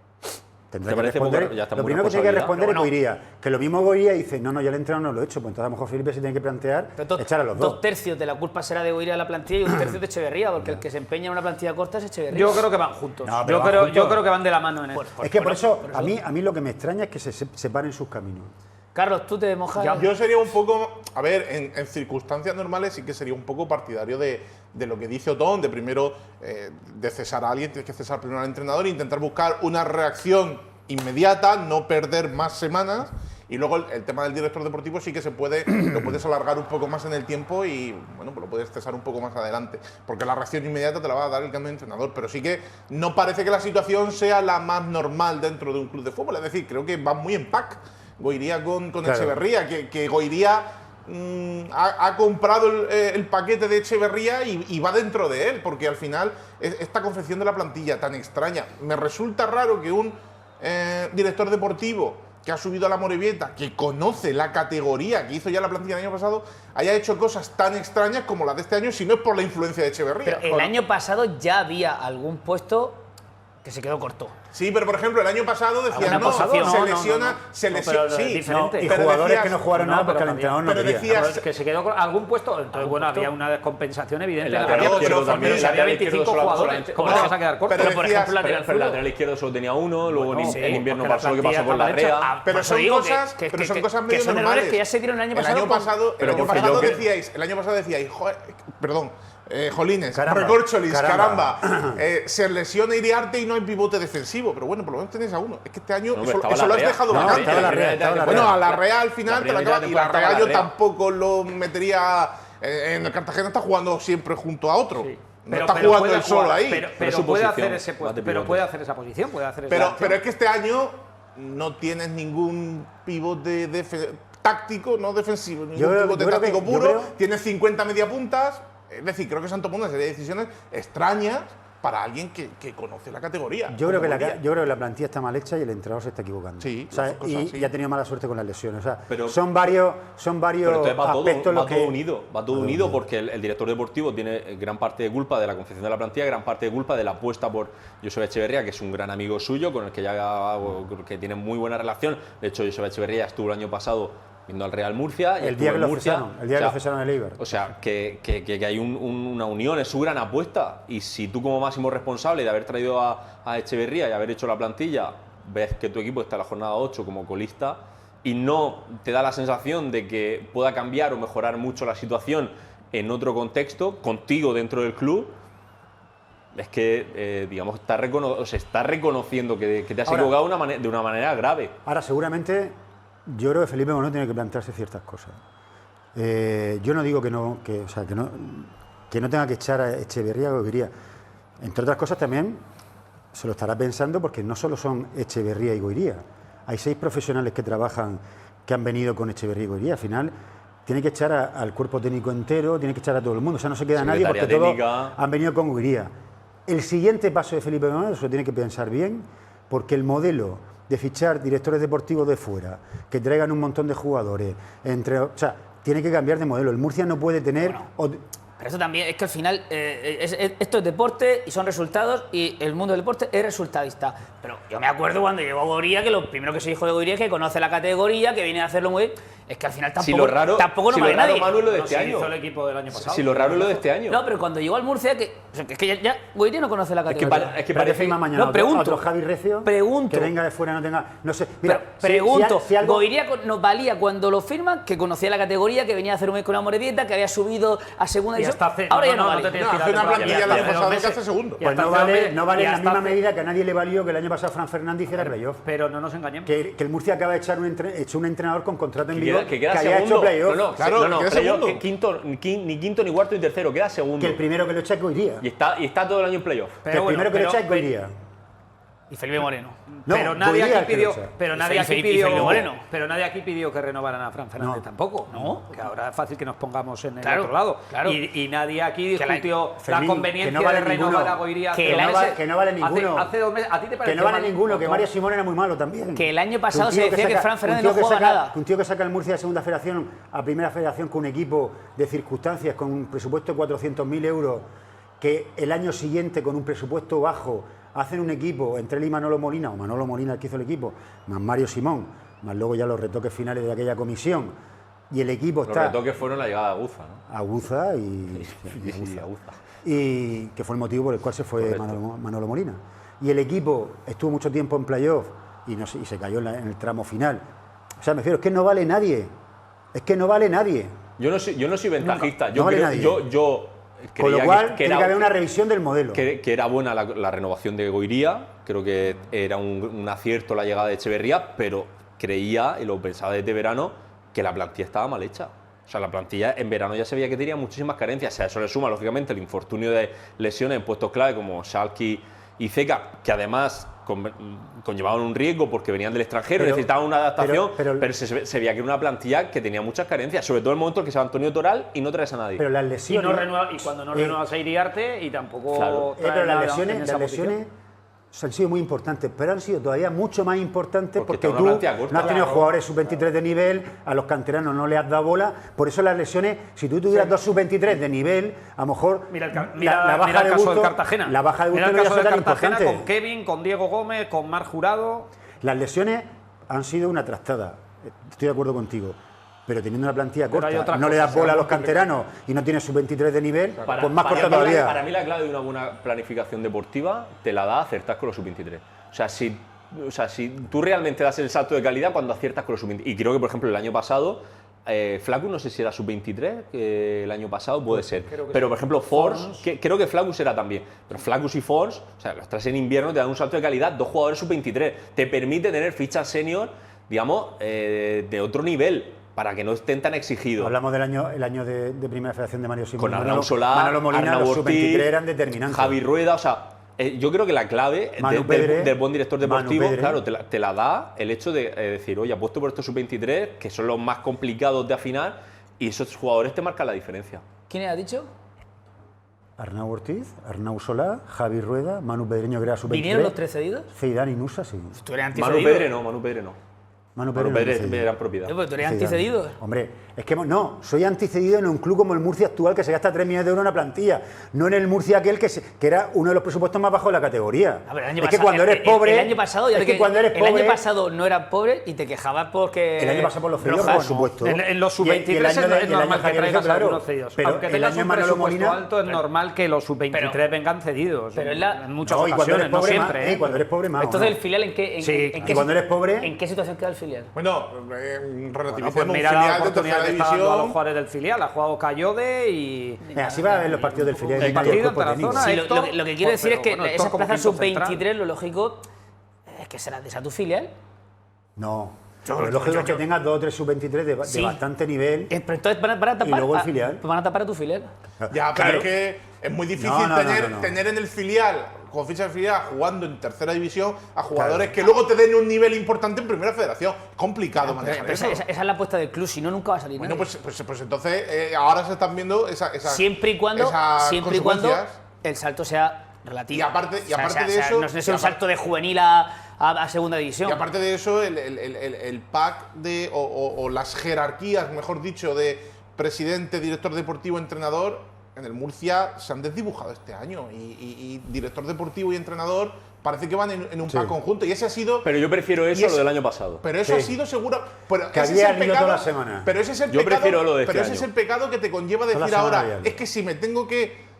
Tendrá ¿Te que parece responder. poco? Ya está Lo muy primero que tiene que responsabilidad. responder es Goiría. Que lo mismo Goiría dice, no, yo el entrenador no lo he hecho. Pues entonces a lo mejor Felipe se tiene que plantear echar a los dos. 2/3 de la culpa será de Goiría de la plantilla y 1/3 de Echeverría, porque el que se empeña en una plantilla corta es Echeverría. Yo creo que van juntos. No, pero yo van juntos. creo que van de la mano en esto. Es que por eso, a mí lo que me extraña es que se separen sus caminos. Carlos, tú te mojas. Yo sería un poco, a ver, en circunstancias normales sí que sería un poco partidario de lo que dice Otón, de primero de cesar a alguien, tienes que cesar primero al entrenador e intentar buscar una reacción inmediata, no perder más semanas. Y luego el tema del director deportivo sí que se puede, lo puedes alargar un poco más en el tiempo y bueno, pues lo puedes cesar un poco más adelante. Porque la reacción inmediata te la va a dar el cambio de entrenador. Pero sí que no parece que la situación sea la más normal dentro de un club de fútbol. Es decir, creo que va muy en pack Goiría con Claro. Echeverría, que Goiría ha comprado el paquete de Echeverría y va dentro de él, porque al final esta confección de la plantilla tan extraña, me resulta raro que un director deportivo que ha subido a la Morevieta, que conoce la categoría, que hizo ya la plantilla el año pasado, haya hecho cosas tan extrañas como las de este año, si no es por la influencia de Echeverría. Pero el año pasado ya había algún puesto que se quedó corto. Sí, pero por ejemplo, el año pasado decían, ¿Alguna posición? se No, lesiona, se lesiona, pero sí, diferente. Y pero jugadores decías- que no jugaron nada porque el entrenador no pero quería. decías- Pero es que se quedó con algún puesto, entonces bueno, había una descompensación evidente. El en la lateral plantilla, izquierdo pero también, si el había lateral 25 izquierdo jugadores, solamente- ¿cómo No, te vas a quedar corto? pero por decías- ejemplo, Pero lateral el zurdo. lateral izquierdo solo tenía uno, luego Bueno, en invierno porque pasó lo que la pasó con plantilla la está mal Rea. hecha. Pero Por son eso digo cosas, que pero son cosas medio que son normales. errores que ya se dieron el año El pasado. año pasado, pero el año que pasado yo creo- decíais, Jolines, Caramba, Recorcholis, caramba. se lesiona Iriarte y no hay pivote defensivo, pero bueno, por lo menos tenéis a uno. Es que este año No, hombre, eso estaba lo la has Rea. dejado No, vacante. estaba la Rea, estaba la Bueno, Rea. a la Real al final te la acaba, y la temporada Real yo estaba la Rea. tampoco lo metería. En el Cartagena está jugando siempre junto a otro. Sí. No está jugando él solo ahí. Pero su puede posición, hacer ese más puesto, de pero pivote. puede hacer esa posición, puede hacer esa Pero acción. es que este año no tienes ningún pivote táctico, no defensivo, ningún creo- pivote yo creo que- táctico yo puro. creo- Tienes 50 media puntas. Es decir, creo que se han tomado una serie de decisiones extrañas para alguien que conoce la categoría. Yo creo que Como yo creo que la plantilla está mal hecha y el entrenador se está equivocando. Sí, O sea, las cosas, sí. y ha tenido mala suerte con las lesiones. O sea, Pero- son varios Pero entonces va aspectos todo, los va que todo unido, porque el director deportivo tiene gran parte de culpa de la confección de la plantilla, gran parte de culpa de la apuesta por Joseba Echeverría, que es un gran amigo suyo, con el que que tiene muy buena relación. De hecho, Joseba Echeverría estuvo el año pasado viendo al Real Murcia. Y el estuvo día que en lo Murcia. cesaron, el día que lo cesaron el Eibar. O sea, que hay una unión, es su gran apuesta. Y si tú como máximo responsable de haber traído a Echeverría y haber hecho la plantilla, ves que tu equipo está en la jornada 8 como colista y no te da la sensación de que pueda cambiar o mejorar mucho la situación en otro contexto, contigo dentro del club, es que, digamos, se está reconociendo que te has Ahora- equivocado de una manera grave. Ahora, seguramente, yo creo que Felipe Bonó tiene que plantearse ciertas cosas. Yo no digo que no tenga que echar a Echeverría o Goiría. Entre otras cosas también se lo estará pensando porque no solo son Echeverría y Goiría. Hay 6 profesionales que trabajan, que han venido con Echeverría y Goiría. Al final tiene que echar al cuerpo técnico entero, tiene que echar a todo el mundo. O sea, no se queda nadie porque Secretaría todos técnica. han venido con Goiría. El siguiente paso de Felipe Bonó se lo tiene que pensar bien porque el modelo de fichar directores deportivos de fuera, que traigan un montón de jugadores, o sea, tiene que cambiar de modelo. El Murcia no puede tener... Pero esto también es que al final esto es deporte y son resultados y el mundo del deporte es resultadista. Pero yo me acuerdo cuando llegó Goiría que lo primero que se dijo de Goiría es que conoce la categoría, que viene a hacerlo muy bien. Es que al final tampoco, Si lo raro, tampoco si no lo vale raro, nadie. Manu, es lo de No, este sí, año. hizo el equipo del año pasado. Si lo raro es lo de este año. No, pero cuando llegó al Murcia, que Es que ya Goiria no conoce la categoría. Es que parece firma mañana. No, pregunto. Otro Javi Recio. Pregunto. Que venga de fuera, no tenga. No sé. Mira, pregunto. Si algo... Goiria nos valía cuando lo firman, que conocía la categoría, que venía a hacer un mes con una moredieta, que había subido a segunda división. Ahora ya no vale. Hace una plantilla el año pasado que hace segundo. Pues no vale en la misma medida que a nadie le valió que el año pasado Fran Fernández hiciera playoff. Pero no nos engañemos. Que el Murcia acaba de echar un entrenador con contrato en vigor que haya hecho playoff. No, playoff, ni quinto, ni cuarto, ni tercero, queda segundo. Que el primero que lo echa es Goiria. Y está todo el año en playoff. Que el primero que lo echa es Goiria. Y Felipe Moreno. No, pero nadie aquí pidió, Moreno. pero nadie aquí pidió que renovaran a Fran Fernández tampoco, ¿no? Que ahora es fácil que nos pongamos en el otro lado. Claro. Y nadie aquí discutió Fermín, la conveniencia no vale de renovar a Goiria. Que no vale ninguno. Hace 2 meses, ¿a ti te parece? Que no vale ninguno, que Mario Simón era muy malo también. Que el año pasado se decía que Fran Fernández no jugaba nada. Un tío que saca el Murcia de segunda federación a primera federación con un equipo de circunstancias, con un presupuesto de 400.000 euros, que el año siguiente con un presupuesto bajo hacen un equipo entre él y Manolo Molina, o Manolo Molina el que hizo el equipo, más Mario Simón, más luego ya los retoques finales de aquella comisión, y el equipo está... Los retoques fueron la llegada de Aguza, ¿no? Aguza y que fue el motivo por el cual se fue Manolo Molina. Y el equipo estuvo mucho tiempo en playoff y se cayó en el tramo final. O sea, me refiero, es que no vale nadie. Es que no vale nadie. Yo no soy ventajista. No vale nadie. Con lo cual, tiene que haber una revisión del modelo. Que era buena la renovación de Goiria, creo que era un acierto la llegada de Echeverría, pero creía, y lo pensaba desde verano, que la plantilla estaba mal hecha. O sea, la plantilla en verano ya se veía que tenía muchísimas carencias. O sea, eso le suma, lógicamente, el infortunio de lesiones en puestos clave como Schalke y Zeka, que además conllevaban un riesgo porque venían del extranjero, necesitaban una adaptación, pero se veía que era una plantilla que tenía muchas carencias, sobre todo en el momento en que se va Antonio Toral y no traes a nadie. Pero las lesiones... Y cuando no renuevas a Iriarte y tampoco... Claro. Pero las lesiones han sido muy importantes, pero han sido todavía mucho más importantes porque tú no has tenido jugadores sub-23 de nivel, a los canteranos no le has dado bola, por eso las lesiones, si tú tuvieras 2 sub-23 de nivel, a lo mejor la baja de Bulto, Cartagena. La baja de Bulto mira el caso de Cartagena importante. Con Kevin, con Diego Gómez, con Marc Jurado. Las lesiones han sido una trastada, estoy de acuerdo contigo. Pero teniendo una plantilla corta, no le das bola a los canteranos y no tienes sub-23 de nivel, pues más corta todavía. Para mí la clave de una buena planificación deportiva te la da acertar con los sub-23. O sea, si tú realmente das el salto de calidad cuando aciertas con los sub-23. Y creo que, por ejemplo, el año pasado, Flaccus no sé si era sub-23, el año pasado puede ser. Pero, por ejemplo, Force, creo que Flaccus era también. Pero Flaccus y Force, o sea, los tres en invierno te dan un salto de calidad, 2 jugadores sub-23. Te permite tener fichas senior, digamos, de otro nivel, para que no estén tan exigidos. Hablamos del año de primera federación de Mario Simón. Con Arnau Solá, Manolo Molina, Arnau los Ortiz, sub-23 eran determinantes. Javi Rueda, o sea, yo creo que la clave del buen director deportivo, claro, te la da el hecho de decir, oye, apuesto por estos sub-23, que son los más complicados de afinar, y esos jugadores te marcan la diferencia. ¿Quién ha dicho? Arnau Ortiz, Arnau Solá, Javi Rueda, Manu Pedreño, que era sub-23. ¿Vinieron los 3 cedidos? Feidán y Nusa, sí. ¿Tú eres anticedido? Manu Pedre no. Manu Pedre era propiedad. Pero tú eres anticedido. Hombre, es que no, soy anticedido en un club como el Murcia actual que se gasta 3 millones de euros en una plantilla, no en el Murcia aquel que era uno de los presupuestos más bajos de la categoría. Es que cuando eres pobre, el año pasado no eras pobre y te quejabas porque el año pasado por los cedidos, por supuesto. En los sub-23 es normal que traigas algunos cedidos. Pero aunque tengas un presupuesto alto, es normal que los sub-23 vengan cedidos. Pero en muchas ocasiones, no siempre. Cuando eres pobre más. Entonces el filial cuando eres pobre, ¿en qué situación queda el filial? Bueno, relativicemos pues mira filial la oportunidad de que está tercera dando a los división. jugadores del filial. Ha jugado Cayode y... así va a ver los partidos del filial. El partido en Tarazona. Sí, lo que quiero decir es que esa plaza sub-23, lo lógico es que será de esa tu filial. No. Lo lógico es que tengas 2 o 3 sub-23 de bastante nivel. Pero entonces van a tapar, y luego el filial. Van a tapar a tu filial. Ya, pero es que es muy difícil tener en el filial, con ficha de filial, jugando en tercera división, a jugadores que luego te den un nivel importante en primera federación. Complicado manejar eso. Esa es la apuesta del club, si no, nunca va a salir nadie. Pues entonces ahora se están viendo esas siempre y cuando el salto sea relativo. Y aparte de eso... No es un salto de juvenil a segunda división. Y aparte de eso, el pack o las jerarquías, mejor dicho, de presidente, director deportivo, entrenador, en el Murcia se han desdibujado este año. Y director deportivo y entrenador parece que van en un pack conjunto. Y ese ha sido... Pero yo prefiero eso a lo del año pasado. Pero eso ha sido seguro... Que había ido toda la semana. Pero ese es el yo pecado, prefiero lo de este pero ese año. es el pecado que te conlleva decir ahora, es que si me tengo que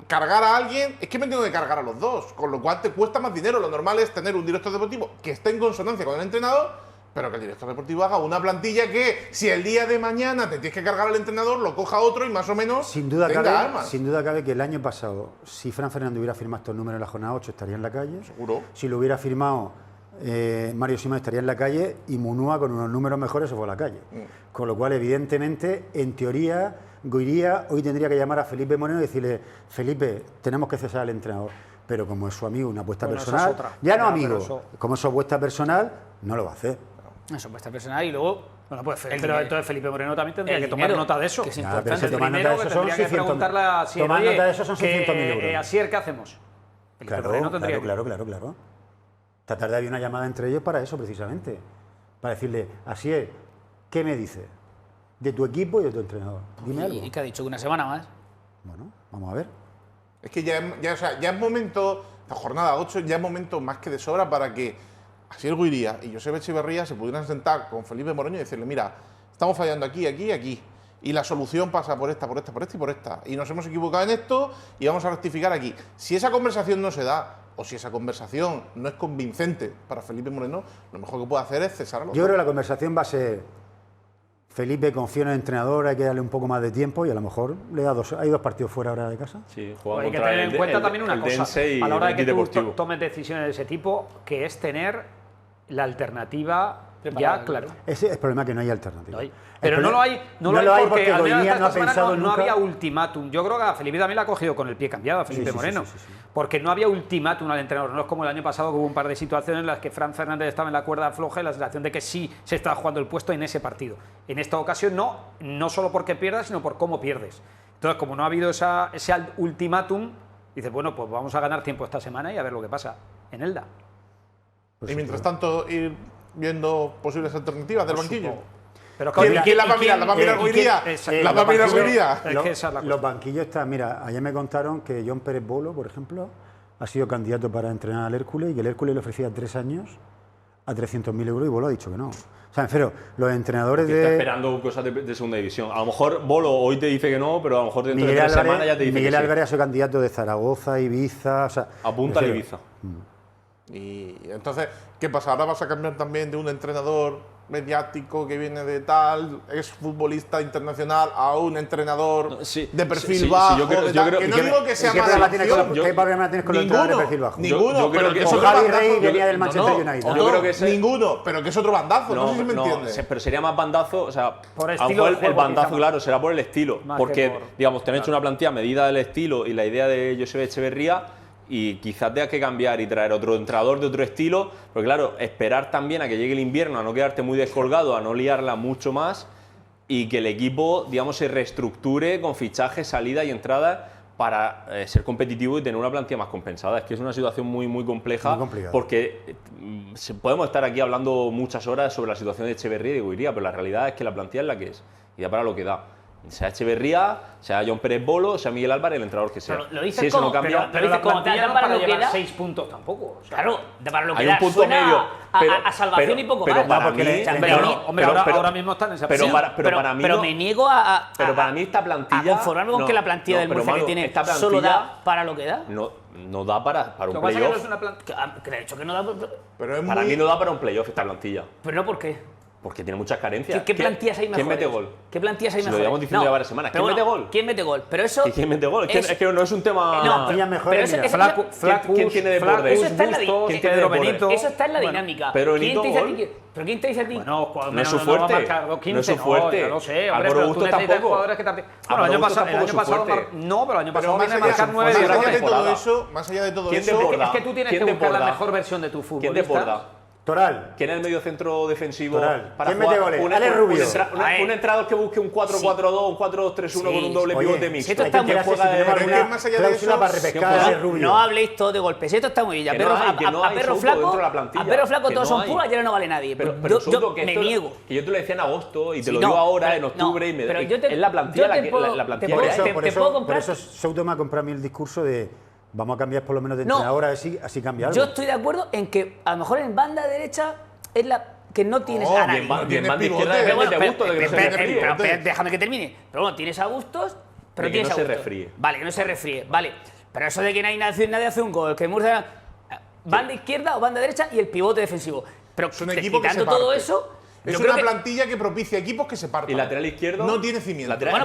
cargar a alguien, es que me tengo que cargar a los dos, con lo cual te cuesta más dinero. Lo normal es tener un director deportivo que esté en consonancia con el entrenador, pero que el director deportivo haga una plantilla que, si el día de mañana te tienes que cargar al entrenador, lo coja otro y más o menos tenga armas. Sin duda cabe que el año pasado, si Fran Fernández hubiera firmado estos números en la jornada 8, estaría en la calle. Seguro. Si lo hubiera firmado Mario Simón, estaría en la calle, y Munúa, con unos números mejores, se fue a la calle. Con lo cual, evidentemente, en teoría, Goiría hoy tendría que llamar a Felipe Moreno y decirle: Felipe, tenemos que cesar al entrenador. Pero como es su amigo, una apuesta personal, ya no amigo, como es su apuesta personal, no lo va a hacer. Eso puesta personal y luego. Bueno, pues pero entonces Felipe Moreno también tendría que tomar nota de eso. Que es importante. Pero si tomar nota de eso son 600.000. Tomar nota de eso son 600.000 euros. Asier, ¿qué hacemos? Claro. Esta tarde había una llamada entre ellos para eso, precisamente. Para decirle: Asier, ¿qué me dices de tu equipo y de tu entrenador? Dime algo. ¿Y qué ha dicho? ¿Que una semana más? Bueno, vamos a ver. Es que ya es momento, la jornada 8, ya es momento más que de sobra para que Asier Goiría y Josep Echeverría se pudieran sentar con Felipe Moreno y decirle: mira, estamos fallando aquí, y la solución pasa por esta y por esta, y nos hemos equivocado en esto y vamos a rectificar aquí. Si esa conversación no se da, o si esa conversación no es convincente para Felipe Moreno, lo mejor que puede hacer es cesarlo. Yo creo que la conversación va a ser: Felipe, confía en el entrenador, hay que darle un poco más de tiempo, y a lo mejor le da hay 2 partidos fuera ahora de casa. Sí, hay que tener en cuenta también una cosa, a la hora de que tú tomes decisiones de ese tipo, que es tener la alternativa ya claro. Ese es el problema, que no hay alternativa. Pero no lo hay porque al menos esta semana no había ultimátum. Yo creo que a Felipe también le ha cogido con el pie cambiado, a Felipe Moreno. Sí. Porque no había ultimátum al entrenador. No es como el año pasado, que hubo un par de situaciones en las que Fran Fernández estaba en la cuerda floja y la sensación de que sí se estaba jugando el puesto en ese partido. En esta ocasión no solo porque pierdas, sino por cómo pierdes. Entonces, como no ha habido ese ultimátum, dices: bueno, pues vamos a ganar tiempo esta semana y a ver lo que pasa en Elda. Y mientras tanto, ir viendo posibles alternativas del banquillo. Pero ¿Quién la va a mirar? ¿La va a mirar Goiría? ¿La va a mirar Goiría? Los banquillos están... Mira, ayer me contaron que John Pérez Bolo, por ejemplo, ha sido candidato para entrenar al Hércules, y que el Hércules le ofrecía 3 años a 300.000 euros, y Bolo ha dicho que no. O sea, pero los entrenadores Está esperando cosas de segunda división. A lo mejor Bolo hoy te dice que no, pero a lo mejor dentro de 3 semanas ya te dice Miguel que Álvarez ha sido candidato de Zaragoza, Ibiza... O sea, apunta a Ibiza. Y entonces, ¿qué pasa? Ahora vas a cambiar también de un entrenador mediático que viene de tal, es futbolista internacional, a un entrenador de perfil bajo. Yo creo que no digo que sea más ¿Qué problema tienes con los entrenadores de perfil bajo? Ninguno, pero que es otro Javi bandazo. Rey venía del Manchester United. Ninguno, pero que es otro bandazo, no sé si me entiendes. Pero sería más bandazo, o sea, por a lo mejor el bandazo, claro, será por el estilo. Porque, digamos, te han hecho una plantilla a medida del estilo y la idea de Josep Echeverría, y quizás tengas que cambiar y traer otro entrenador de otro estilo, porque claro, esperar también a que llegue el invierno, a no quedarte muy descolgado, a no liarla mucho más, y que el equipo, digamos, se reestructure con fichajes, salidas y entradas para ser competitivo y tener una plantilla más compensada. Es que es una situación muy compleja, porque podemos estar aquí hablando muchas horas sobre la situación de Echeverría y de Goiría, pero la realidad es que la plantilla es la que es, y da para lo que da. Sea Echeverría, sea John Pérez Bolo, sea Miguel Álvarez, el entrenador que sea. Pero lo dices si como, no cambia, pero la plantilla no para para lo que llevar da 6 puntos tampoco. O sea, claro, para lo que hay da un punto suena medio, a salvación y poco más. Pero para mí, ahora mismo están en esa posición. Pero me niego a pero para mí esta plantilla, a conformarme con que la plantilla del Murcia que tiene solo da para lo que da. No da para un playoff. Que de hecho que no da. Para mí no da para un playoff esta plantilla. Pero no, ¿por qué? Porque tiene muchas carencias. ¿Qué plantillas hay mejores? ¿Quién mete gol? ¿Qué plantillas hay mejores? Lo llevamos diciendo ya varias semanas. ¿Quién mete gol? ¿Quién mete gol? Pero eso... ¿Quién mete gol? Es que no es un tema... No, ¿Quién tiene de borde? Eso está en la Benito. Eso está en la dinámica. Pero Benito ¿Pero quién te dice a ti? No es su fuerte. No es su fuerte. No sé, Álvaro Bustos tampoco. Bueno, el año pasado... No, pero el año pasado viene a marcar 9 Más allá de todo eso... Es que tú tienes que buscar la mejor versión de tu futbolista. ¿Quién desborda? Toral. ¿Quién es el medio centro defensivo para ¿Quién mete goles? Ale Rubio. Un entrenador que busque un 4-4-2, un 4-2-3-1 con un doble pivote mixto. Esto está muy bien. Más allá de eso, no habléis todo de golpes. Esto está muy bien. A perro flaco todos son puras, ya no vale nadie. Yo me niego. Que yo te lo decía en agosto y te lo digo ahora en octubre y es la plantilla la plantilla. Por eso Souto me ha comprado a mí el discurso de vamos a cambiar por lo menos de entrenador, así cambia algo. Yo estoy de acuerdo en que a lo mejor en banda derecha es la que no tienes a nadie. Y en banda izquierda depende de gusto de que no se déjame que termine. Pero bueno, tienes a Bustos pero que no se resfríe. Vale, que no se resfríe, vale. Pero eso de que nadie hace un gol, que Murcia banda izquierda o banda derecha y el pivote defensivo. Pero es un equipo que se quitando todo parte. eso... Es una plantilla que propicia equipos que se partan. Y lateral izquierdo no tiene cimiento. Lateral, a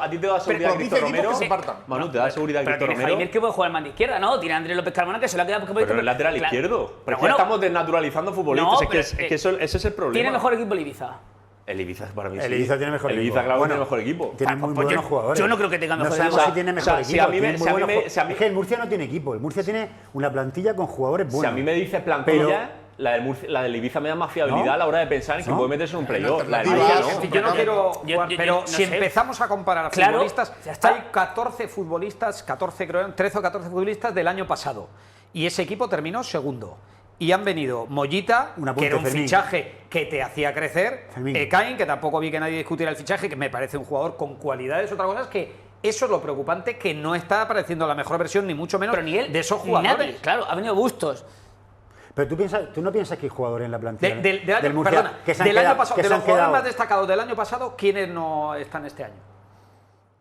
ti te da seguridad Cristo Romero. Que se partan. Manu, te da seguridad Cristo Romero. Javier que puede jugar en banda izquierda, ¿no? Tiene a Andrés López Carmona que se lo ha quedado... Pero el lateral izquierdo. Pero bueno, estamos desnaturalizando futbolistas. No, es que ese es el problema. ¿Tiene mejor equipo el Ibiza? El Ibiza para mí El Ibiza tiene mejor equipo. El equipo. Ibiza, claro, Bueno, tiene mejor equipo. Tiene muy buenos jugadores. Yo no creo que tenga mejor equipo. No sabemos si tiene mejor equipo. Es que el Murcia no tiene equipo. El Murcia tiene una plantilla con jugadores buenos. Si a mí me dices plantilla, la del Ibiza me da más fiabilidad a la hora de pensar en que puede meterse en un playoff. La del Ibiza no. Yo no quiero jugar, pero si empezamos a comparar a futbolistas, hay 14 futbolistas, 13 o 14 futbolistas del año pasado. Y ese equipo terminó segundo. Y han venido Mollita, que era un fichaje que te hacía crecer, Ekain, que tampoco vi que nadie discutiera el fichaje, que me parece un jugador con cualidades. Otra cosa es que eso es lo preocupante, que no está apareciendo la mejor versión, ni mucho menos de esos jugadores. Nadie, claro, ha venido Bustos. Pero tú no piensas que hay jugadores en la plantilla del Murcia, perdona, que se han quedado, año pasado, de los jugadores más destacados del año pasado, ¿quiénes no están este año?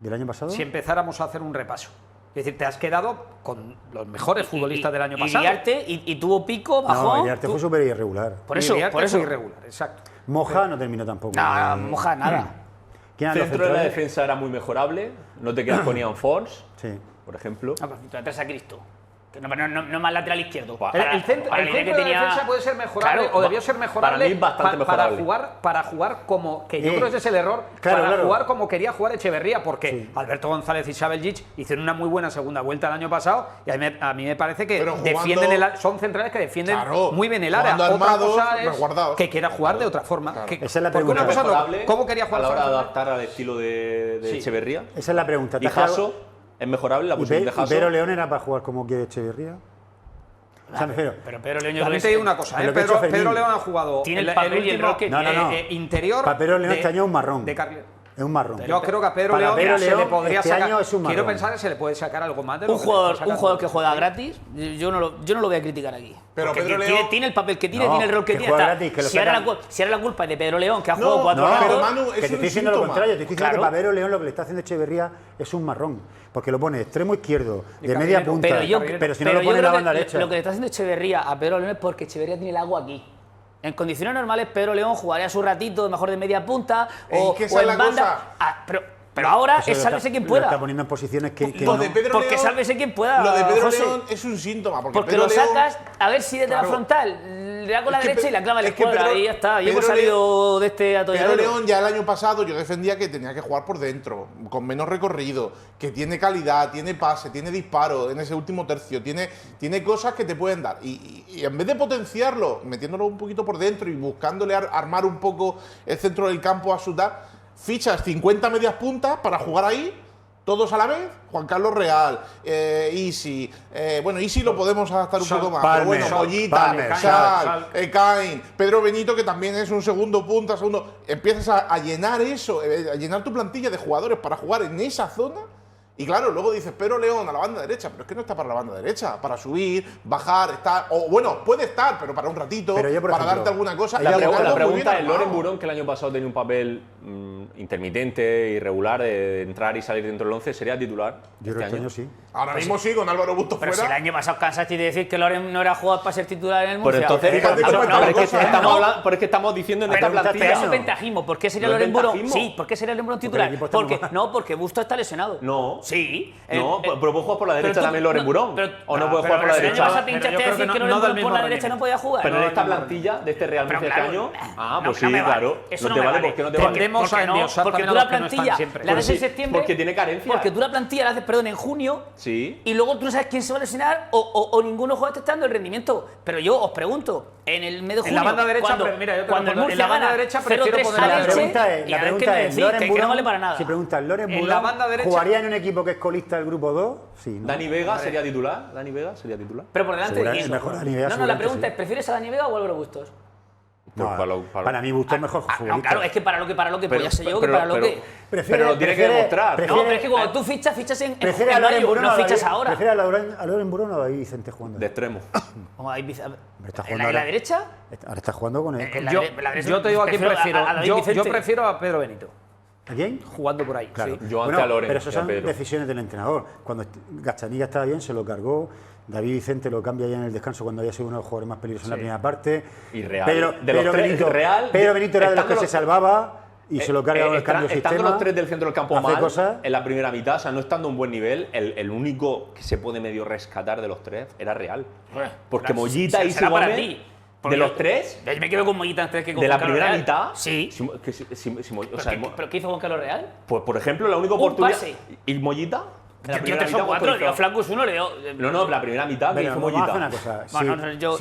¿Del año pasado? Si empezáramos a hacer un repaso. Es decir, te has quedado con los mejores futbolistas del año pasado. Y tuvo pico, bajó. No, Iriarte fue súper irregular. Por eso irregular, exacto. Moja no terminó tampoco. No, Moja nada. El centro de la defensa era muy mejorable. No te quedas con Ian Fons, por ejemplo. No, pero atrás a Cristo. Que no más lateral izquierdo. El centro de defensa puede ser mejorable, o debió ser mejorable. Para mí es bastante mejorable. Para jugar como, que yo creo que ese es el error, jugar como quería jugar Echeverría, porque Alberto González y Sabeljic hicieron una muy buena segunda vuelta el año pasado, y a mí me parece que son centrales que defienden muy bien el área. Otra cosa es que quiera jugar de otra forma. Esa es la pregunta. ¿Cómo quería jugar? A la hora de adaptar al estilo de Echeverría. Esa es la pregunta. Y Jasso es mejorable la posición de Jasso. ¿Y Pedro León era para jugar como quiere Echeverría? O sea, pero Pedro León, también te digo una cosa, Pedro León ha jugado tiene el papel y el rol que interior. Para Pedro León este año es un marrón. Es un marrón. Yo creo que a Pedro León se le podría sacar. Quiero pensar que se le puede sacar algo más de un jugador que juega gratis, yo no lo voy a criticar aquí. Pero Pedro León tiene el papel que tiene, tiene el rol que tiene. Si ahora la culpa es de Pedro León, que ha jugado 4 años. Pero Manu, que te estoy diciendo lo contrario. Te estoy diciendo que para Pedro León lo que le está haciendo Echeverría es un marrón. Porque lo pone extremo izquierdo, de media punta. Pero si no lo pone en la banda derecha. Lo que le está haciendo Echeverría a Pedro León es porque Echeverría tiene el agua aquí. En condiciones normales, Pedro León jugaría su ratito, mejor de media punta o en banda. Pero ahora es sálvese quien pueda. Lo está poniendo en posiciones que no. Porque sálvese quien pueda. Lo de Pedro León es un síntoma. Porque lo sacas a ver si desde la frontal le da con la derecha y la clava en la escuadra. Y ya está. Y hemos salido de este atolladero. Pedro León ya el año pasado yo defendía que tenía que jugar por dentro, con menos recorrido, que tiene calidad, tiene pase, tiene disparo en ese último tercio, tiene cosas que te pueden dar. Y en vez de potenciarlo, metiéndolo un poquito por dentro y buscándole armar un poco el centro del campo a Sudar, fichas 50 medias puntas para jugar ahí, todos a la vez. Juan Carlos Real, Isi. Bueno, Isi lo podemos adaptar un poco más. Pero bueno, Mollita, Sal, Ekain, Pedro Benito, que también es un segundo punta, Empiezas a llenar eso, a llenar tu plantilla de jugadores para jugar en esa zona. Y claro, luego dices, Pedro León a la banda derecha, pero es que no está para la banda derecha, para subir, bajar, estar, o bueno, puede estar, pero para un ratito, para ejemplo, darte alguna cosa. La pregunta es, ¿Loren Burón, que el año pasado tenía un papel intermitente, irregular, de entrar y salir dentro del 11, sería titular? Yo creo que este año sí. Ahora mismo sí, con Álvaro Bustos fuera. Pero si el año pasado cansaste de decir que Loren no era jugador para ser titular en el Murcia. Pero entonces, es que estamos diciendo en esta plantilla. Pero es ventajismo. ¿Por qué sería Loren Burón? Sí, ¿por qué sería Loren Burón titular? Porque Bustos está lesionado. No. Sí. No, pero puede jugar por la derecha también Loren Burón. O no puede jugar por la derecha. ¿El año pasado te hinchaste a decir que Loren Burón por la derecha no podía jugar? Pero en esta plantilla de este Real Murcia este año. Pues sí, claro. No te vale, ¿por qué no te vale? Tendemos a endiosar porque tú la plantilla la haces en septiembre. Porque tiene carencia. Porque tú la plantilla la haces, en junio. Sí. Y luego tú no sabes quién se va a lesionar o ninguno juega testando el rendimiento. Pero yo os pregunto, en el mes de junio. En la banda derecha, cuando el Murcia gana 0-3 a Elche, la pregunta es, Loren Burón no vale para nada. Si preguntas, ¿Loren Burón jugaría en un equipo que es colista del grupo 2? Sí, ¿no? ¿Dani Vega sería titular? ¿Dani Vega sería titular? Pero por delante de quién. No, la pregunta es, ¿prefieres a Dani Vega o a Álvaro Bustos? No, para mí Bustos es mejor futbolista. No, claro, es que para lo que, pues ya sé yo que para lo que. Pero lo tiene que demostrar. No, pero es que cuando tú fichas en mayo, no fichas ahora. ¿Prefieres a Loren Burón o a David Vicente jugando? De extremo. ¿En la derecha? Ahora está jugando con él. Yo te digo a quién prefiero. Yo prefiero a Pedro Benito. ¿A quién? Jugando por ahí. Claro. Sí. Yo ante a Lorenzo, pero eso son decisiones del entrenador. Cuando Gazzaniga estaba bien, se lo cargó. David Vicente lo cambia ya en el descanso cuando había sido uno de los jugadores más peligrosos en la primera parte. Y Real. Pedro Benito era de los que se salvaba y se lo carga con el cambio de sistema. Estando los tres del centro del campo mal cosas. en la primera mitad, o sea, no estando a un buen nivel, el único que se puede medio rescatar de los tres era Real. Porque Mollita y Gómez, de los tres, me quedo con Mollita antes que con de la Juan Carlos primera Real. mitad, Sí. ¿Pero qué hizo Juan Carlos Real? Pues por ejemplo, la única Un oportunidad. pase. ¿Y Mollita? Yo 3 o 4, le dio Flancos 1, le dio. No, la primera mitad que hizo Vamos a hacer Mollita. una cosa. Bueno, yo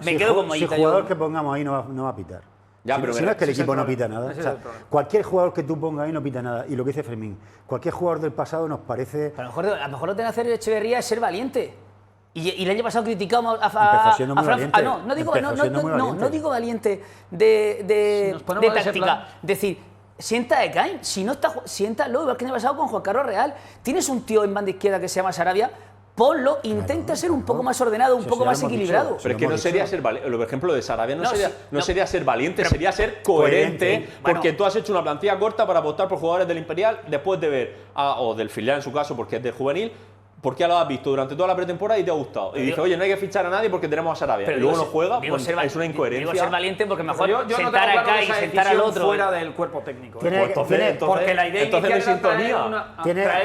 me quedo con Mollita. Si jugador que pongamos ahí no va a pitar. Ya, Si pero no mira, es que el ese es equipo el no problema. pita nada. Ese O sea, es el problema. cualquier jugador que tú pongas ahí no pita nada. Y lo que dice Fermín, cualquier jugador del pasado nos parece. A lo mejor lo que tiene que hacer Echeverría es ser valiente. Y el año pasado criticamos Empezó siendo muy valiente. No digo valiente Si de nos ponemos de ese táctica. plan. Decir, sienta a Ekain, si no está, siéntalo, igual que el año pasado con Juan Carlos Real. Tienes un tío en banda izquierda que se llama Sarabia, ponlo, intenta ser un poco más ordenado, un Sí, poco ya más lo hemos equilibrado. dicho. Pero es que no sería ser valiente. Por ejemplo, de Sarabia no sería ser valiente, pero- sería ser coherente. coherente. Porque Bueno. tú has hecho una plantilla corta para apostar por jugadores del Imperial después de ver, o del filial en su caso, porque es del juvenil. Porque ya lo has visto durante toda la pretemporada y te ha gustado. Y dices, oye, no hay que fichar a nadie porque tenemos a Sarabia. Y luego no juega, pues es una incoherencia. Digo ser valiente porque mejor Yo no sentar tengo acá claro y esa sentar al decisión otro. fuera del cuerpo técnico. Tiene- Pues entonces, Porque la idea entonces no hay inicial era traer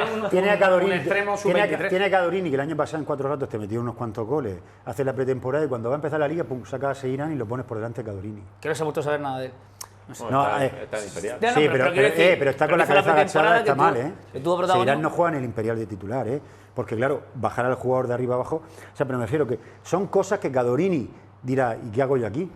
sintonía. Tiene a Cadorini, un extremo sub-23. tiene a Cadorini, que el año pasado en 4 ratos te metió unos cuantos goles, hace la pretemporada y cuando va a empezar la liga, pum, saca a Seirán y lo pones por delante de Cadorini. Que no se ha vuelto a saber nada de él. No, está en Imperial. Ya, no, sí, pero quiero decir, pero está pero con la hizo la cabeza agachada, pretemporada está que mal, tuvo- que tuvo protagonismo. Seirán no juega en el Imperial de titular, porque claro, bajar al jugador de arriba abajo, o sea, pero me refiero que son cosas que Cadorini dirá, ¿y qué hago yo aquí?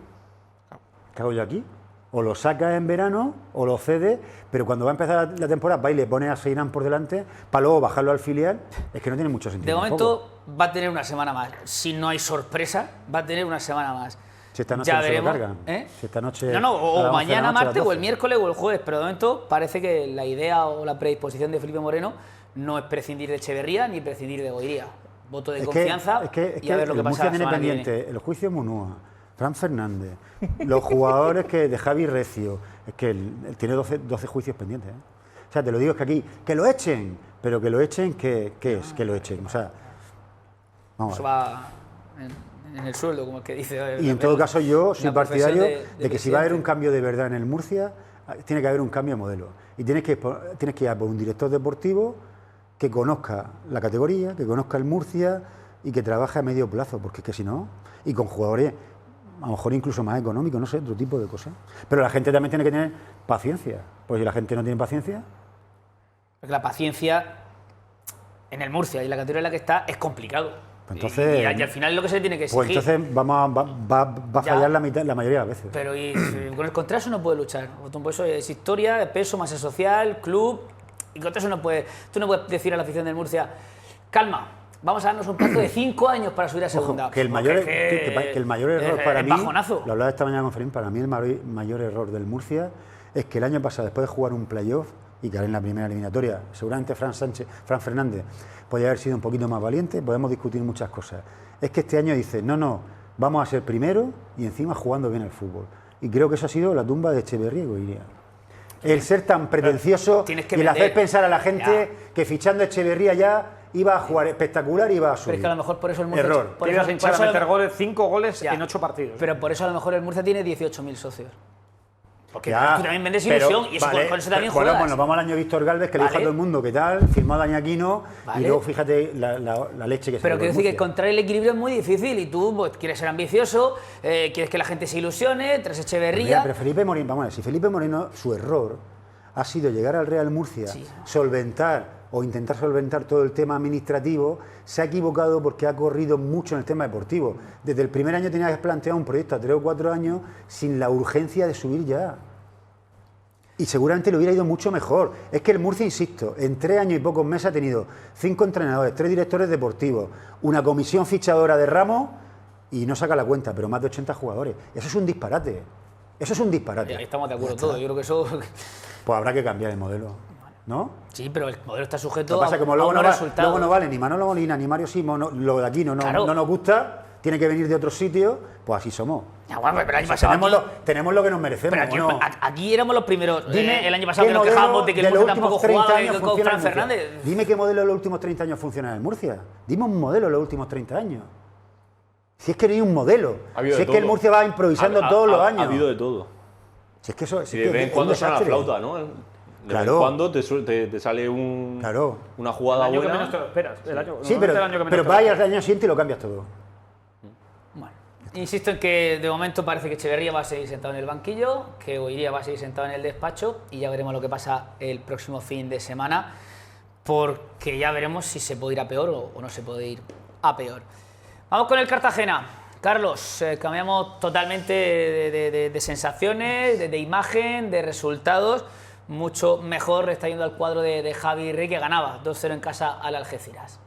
¿Qué hago yo aquí? O lo sacas en verano o lo cedes, pero cuando va a empezar la temporada va y le pones a Seirán por delante para luego bajarlo al filial, es que no tiene mucho sentido. De tampoco. momento va a tener una semana más. Si no hay sorpresa, va a tener una semana más. Si esta noche Ya no se lo veremos, cargan. ¿eh? Si esta noche. No, a las 11 o de la mañana noche, a las martes o el 12. miércoles o el jueves, pero de momento parece que la idea o la predisposición de Felipe Moreno no es prescindir de Echeverría ni prescindir de Goiría. Voto de confianza y a ver lo que el pasa Murcia la tiene semana que viene. pendiente el juicio Munúa, Fran Fernández, los jugadores que de Javi Recio, es que él tiene 12 juicios pendientes. O sea, te lo digo, es que aquí, que lo echen, pero que lo echen, ¿qué es? Que lo echen. O sea, vamos Eso a ver. va en el sueldo, como el que dice. Y en todo caso yo soy una partidario profesión de que si va a haber un presidente. cambio de verdad en el Murcia, tiene que haber un cambio de modelo. Y tienes que ir a por un director deportivo que conozca la categoría, que conozca el Murcia y que trabaje a medio plazo, porque es que si no, y con jugadores a lo mejor incluso más económicos, no sé, otro tipo de cosas. Pero la gente también tiene que tener paciencia, pues si la gente no tiene paciencia... Porque la paciencia en el Murcia y la categoría en la que está es complicado. Pues entonces, y al final es lo que se le tiene que exigir. Pues entonces va a Ya. fallar la mayoría de las veces. Pero con el contraso no puede luchar. Por eso es historia, peso, masa social, club. Y contra eso no puedes. Tú no puedes decir a la afición del Murcia, calma, vamos a darnos un plazo de 5 años para subir a segunda. Ojo, que el mayor error para mí, bajonazo. lo hablaba esta mañana con Fermín, para mí el mayor error del Murcia es que el año pasado, después de jugar un playoff y caer en la primera eliminatoria, seguramente Fran Fernández podría haber sido un poquito más valiente, podemos discutir muchas cosas. Es que este año dice, no, vamos a ser primero y encima jugando bien el fútbol. Y creo que eso ha sido la tumba de Echeverría y Goiría. El ser tan pretencioso Tienes que y el hacer vender. pensar a la gente que fichando a Echeverría ya iba a jugar espectacular y iba a subir. Pero es que a lo mejor por eso el Murcia. Error. Por Ibas eso, a hinchar a por eso meter goles, 5 goles Ya. en 8 partidos. Pero por eso a lo mejor el Murcia tiene 18.000 socios. Porque Ya, tú también vendes pero, ilusión y eso, vale, con eso también bueno, juegas. pues nos vamos al año Víctor Gálvez, que le dijo a Vale. todo el mundo qué tal, firmó a Dani Aquino Vale. y luego fíjate la leche que se Pero llevó quiero el decir que Murcia. encontrar el equilibrio es muy difícil y tú pues, quieres ser ambicioso, quieres que la gente se ilusione, tras Echeverría. Mira, pero Felipe Moreno, vamos a ver, si Felipe Moreno, su error ha sido llegar al Real Murcia, Sí. solventar o intentar solventar todo el tema administrativo, se ha equivocado porque ha corrido mucho en el tema deportivo. Desde el primer año tenía que plantear un proyecto a 3 o 4 años sin la urgencia de subir ya. Y seguramente le hubiera ido mucho mejor. Es que el Murcia, insisto, en 3 años y pocos meses ha tenido 5 entrenadores, 3 directores deportivos, una comisión fichadora de Ramos y no saca la cuenta, pero más de 80 jugadores. Eso es un disparate. Eso es un disparate. Ahí estamos de acuerdo todos. Yo creo que eso. Pues habrá que cambiar el modelo, ¿no? Sí, pero el modelo está Lo sujeto que pasa es que como a luego unos no, resultados. luego no vale ni Manolo Molina ni Mario Simón, lo de aquí no Claro. nos gusta, tiene que venir de otros sitios, pues así somos. Ya, bueno, pero el año pasado tenemos lo que nos merecemos. Pero aquí éramos los primeros. El año pasado que nos quejábamos de que el Murcia tampoco jugaba con Fran Fernández. Dime qué modelo de los últimos 30 años funciona en el Murcia. Dime un modelo de los últimos 30 años. Si es que no hay un modelo. Si es que el Murcia va improvisando todos los años. Ha habido de todo. Si es que eso, de vez en cuando suena la flauta, ¿no? De vez en cuando te sale una jugada buena. El año que menos te lo esperas. Sí, pero vayas al año siguiente y lo cambias todo. Bueno, insisto en que de momento parece que Echeverría va a seguir sentado en el banquillo, que Oiría va a seguir sentado en el despacho y ya veremos lo que pasa el próximo fin de semana, porque ya veremos si se puede ir a peor o no se puede ir a peor. Vamos con el Cartagena. Carlos, cambiamos totalmente de sensaciones, de imagen, de resultados. Mucho mejor está yendo al cuadro de Javi Rey, que ganaba 2-0 en casa al Algeciras.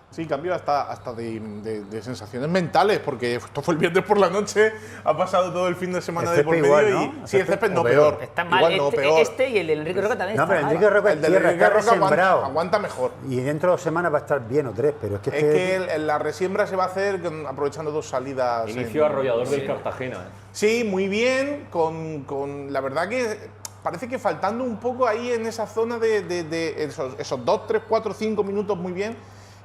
Sí, cambio hasta de sensaciones mentales, porque esto fue el viernes por la noche, ha pasado todo el fin de semana de por medio igual, ¿no? Y sí, el césped no peor. Está mal, igual, peor. Y el de Enrique Roca también está mal. No, pero Enrique Roca, el de Enrique Roca aguanta mejor. Y dentro de 2 semanas va a estar bien o 3, pero es que... la resiembra se va a hacer aprovechando 2 salidas. Inicio arrollador del Cartagena. Sí, muy bien, con la verdad que parece que faltando un poco ahí en esa zona de esos 2, 3, 4, 5 minutos muy bien.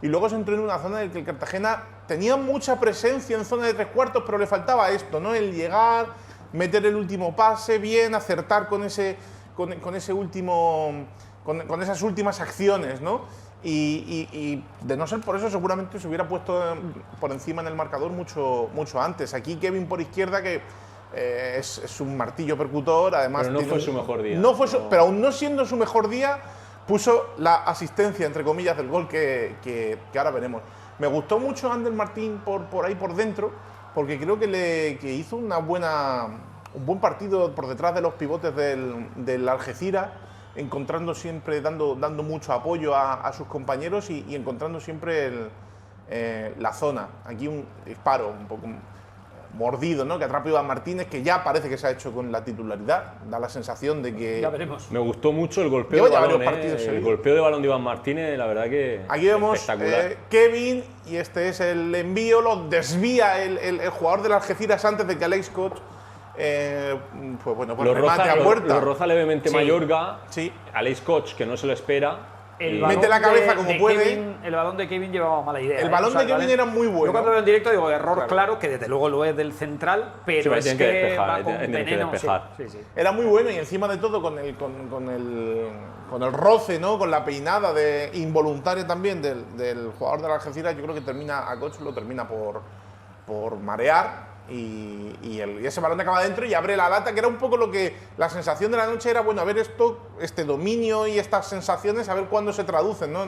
Y luego se entró en una zona en la que el Cartagena tenía mucha presencia en zona de 3 cuartos, pero le faltaba esto, ¿no? El llegar, meter el último pase bien, acertar con ese último, con esas últimas acciones, ¿no? Y de no ser por eso seguramente se hubiera puesto por encima en el marcador mucho antes. Aquí Kevin por izquierda, que es un martillo percutor, además... Pero no fue su mejor día. Pero aún no siendo su mejor día, puso la asistencia, entre comillas, del gol que ahora veremos. Me gustó mucho Ander Martín por ahí por dentro, porque creo que hizo un buen partido por detrás de los pivotes del Algeciras, encontrando siempre, dando mucho apoyo a sus compañeros y encontrando siempre la zona. Aquí un disparo un poco mordido, ¿no? Que atrapa Iván Martínez, que ya parece que se ha hecho con la titularidad. Da la sensación de que... Ya veremos. Me gustó mucho el golpeo de balón, el golpeo de balón de Iván Martínez, la verdad que aquí vemos Kevin, y este es el envío, lo desvía el jugador del Algeciras antes de que Alex Koch pues remate a puerta. Lo roza levemente Mayorga, sí. Alex Koch, que no se lo espera. Mete la cabeza como puede. Kevin, el balón de Kevin llevaba mala idea. El balón de Kevin era muy bueno. Yo cuando veo en directo digo, error claro, que desde luego lo es del central, pero es que va con veneno. Sí. Era muy bueno y encima de todo con el roce, ¿no? Con la peinada involuntaria también del jugador de la Algeciras, yo creo que a Koch lo termina por marear. Y ese balón acaba dentro y abre la lata, que era un poco lo que la sensación de la noche era, bueno, a ver este dominio y estas sensaciones, a ver cuándo se traducen, ¿no?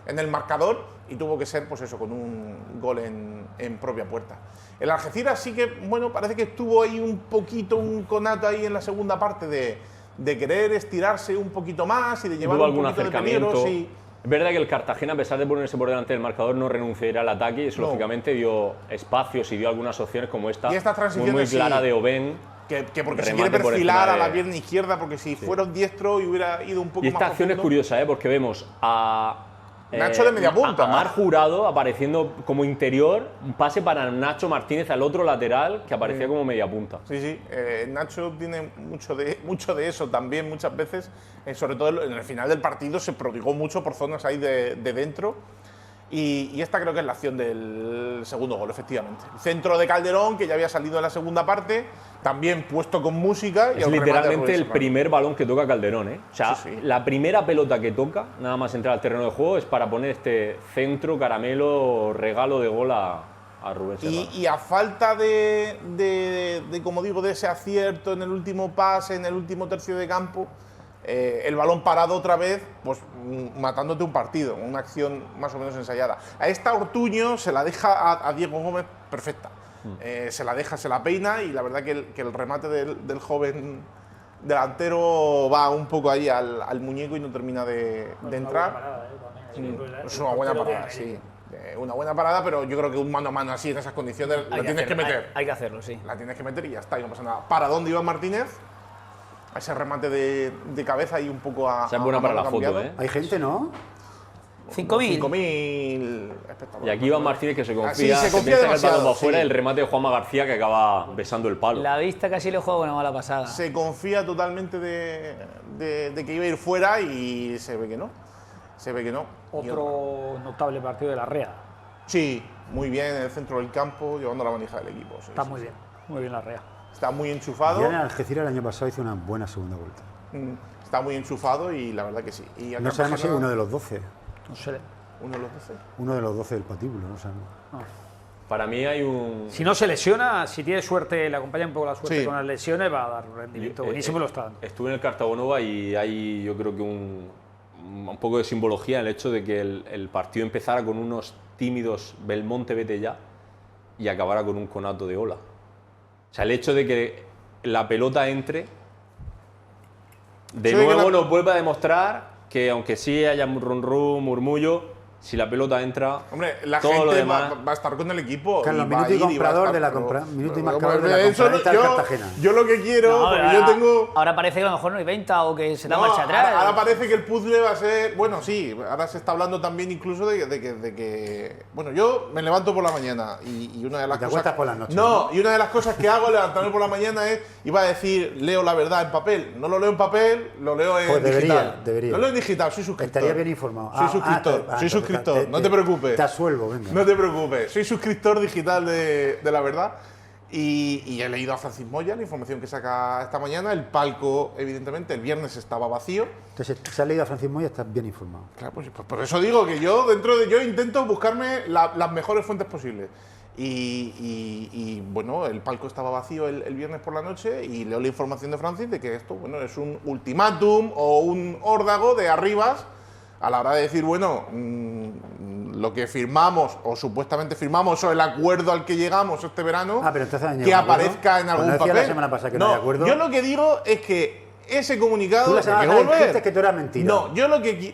en el marcador, y tuvo que ser, pues eso, con un gol en propia puerta. El Algeciras sí que, bueno, parece que estuvo ahí un poquito, un conato ahí en la segunda parte de querer estirarse un poquito más y de llevar un poquito de peligro. Sí. Es verdad que el Cartagena, a pesar de ponerse por delante del marcador, no renunciará al ataque y eso lógicamente dio espacios y dio algunas opciones como esta muy clara de Oben. Que porque se quiere perfilar a la pierna izquierda, porque si fuera un diestro y hubiera ido un poco más. Y esta acción es curiosa, porque vemos a Nacho de media punta. A Mar Jurado apareciendo como interior, un pase para Nacho Martínez al otro lateral que aparecía como media punta. Sí. Nacho tiene mucho de eso también muchas veces, sobre todo en el final del partido se prodigó mucho por zonas ahí de dentro. Y esta creo que es la acción del segundo gol, efectivamente. El centro de Calderón, que ya había salido en la segunda parte, también puesto con música. Es literalmente el primer balón que toca Calderón, ¿eh? O sea, la primera pelota que toca, nada más entrar al terreno de juego, es para poner este centro, caramelo, regalo de gol a Rubén Serrano. Y a falta como digo, de ese acierto en el último pase, en el último tercio de campo, el balón parado otra vez, pues matándote un partido, una acción más o menos ensayada. A esta Ortuño se la deja a Diego Gómez perfecta. Se la peina y la verdad que el remate del joven delantero va un poco ahí al muñeco y no termina de entrar. Es una buena parada, sí. Una buena parada, pero yo creo que un mano a mano así en esas condiciones la tienes que meter. Hay que hacerlo, sí. La tienes que meter y ya está, y no pasa nada. ¿Para dónde iba Martínez? A ese remate de cabeza y un poco a... Esa es buena para la foto, ¿eh? Hay gente, ¿no? 5.000. 5.000 espectadores. Y aquí Iván Martínez, que se confía, se confía piensa que el balón demasiado, va afuera, sí. el remate de Juanma García que acaba besando el palo. La vista casi le juega una mala pasada. Se confía totalmente de que iba a ir fuera y se ve que no. Se ve que no. Otro notable partido de la Rea. Sí, muy bien en el centro del campo, llevando la manija del equipo. Sí, Está sí, muy bien la Rea. Está muy enchufado. Ya en Algeciras el año pasado hizo una buena segunda vuelta. Está muy enchufado y la verdad que sí. Y No sabemos si es uno de los 12. No sé. ¿Uno de los 12? Uno de los 12 del patíbulo, no sabemos. Para mí hay un... Si no se lesiona, si tiene suerte, le acompaña un poco la suerte Sí. con las lesiones, va a dar un rendimiento buenísimo y lo está dando. Estuve en el Cartagonova y hay, yo creo que un poco de simbología en el hecho de que el partido empezara con unos tímidos Belmonte vete ya y acabara con un conato de Ola. O sea, el hecho de que la pelota entre, de Sí, nuevo que nos vuelve a demostrar que aunque sí haya murmullo, si la pelota entra, Hombre, la todo gente lo demás... va a estar con el equipo. Carlos, y va a minuto y ir va a comprador estar, de la pero- compra, minuto y pero- marcador de la eso compraventa del yo- Cartagena. Yo lo que quiero, No, porque ahora, yo tengo... ahora parece que a lo mejor no hay venta o que se da No, marcha atrás. ahora parece que el puzzle va a ser. Bueno, sí, ahora se está hablando también incluso de que. Bueno, yo me levanto por la mañana y una de las te cosas. acuestas por las noches, No, ¿no? y una de las cosas que hago al levantarme por la mañana es. Iba a decir, leo la verdad en papel. No lo leo en papel, lo leo en Pues digital. debería. No lo leo en digital, soy suscriptor. Estaría bien informado. Soy suscriptor, soy suscriptor, no te preocupes. Te asuelvo, venga. No te preocupes, soy suscriptor digital de la verdad y he leído a Francis Moya la información que saca esta mañana. El palco, evidentemente, el viernes estaba vacío. Entonces, si has leído a Francis Moya, estás bien informado. Claro, pues por eso digo que yo yo intento buscarme las mejores fuentes posibles. Y, bueno, el palco estaba vacío el viernes por la noche y leo la información de Francis de que esto, bueno, es un ultimátum o un órdago de Arribas a la hora de decir, bueno, lo que firmamos o supuestamente firmamos o el acuerdo al que llegamos este verano, Pero entonces han que llegado a un aparezca acuerdo. en algún Pues no decía papel. la semana pasada que no hay acuerdo. Yo lo que digo es que ese comunicado Tú la semana hay que pasada volver. dijiste que tú eras mentira. No, yo lo que A ver dije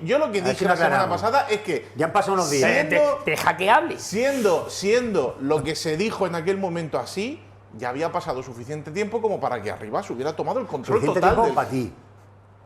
si la lo semana aclaramos. pasada es que Ya han pasado unos días. Deja que hable. siendo lo que se dijo en aquel momento así, ya había pasado suficiente tiempo como para que Arribas hubiera tomado el control Suficiente total tiempo del... para ti.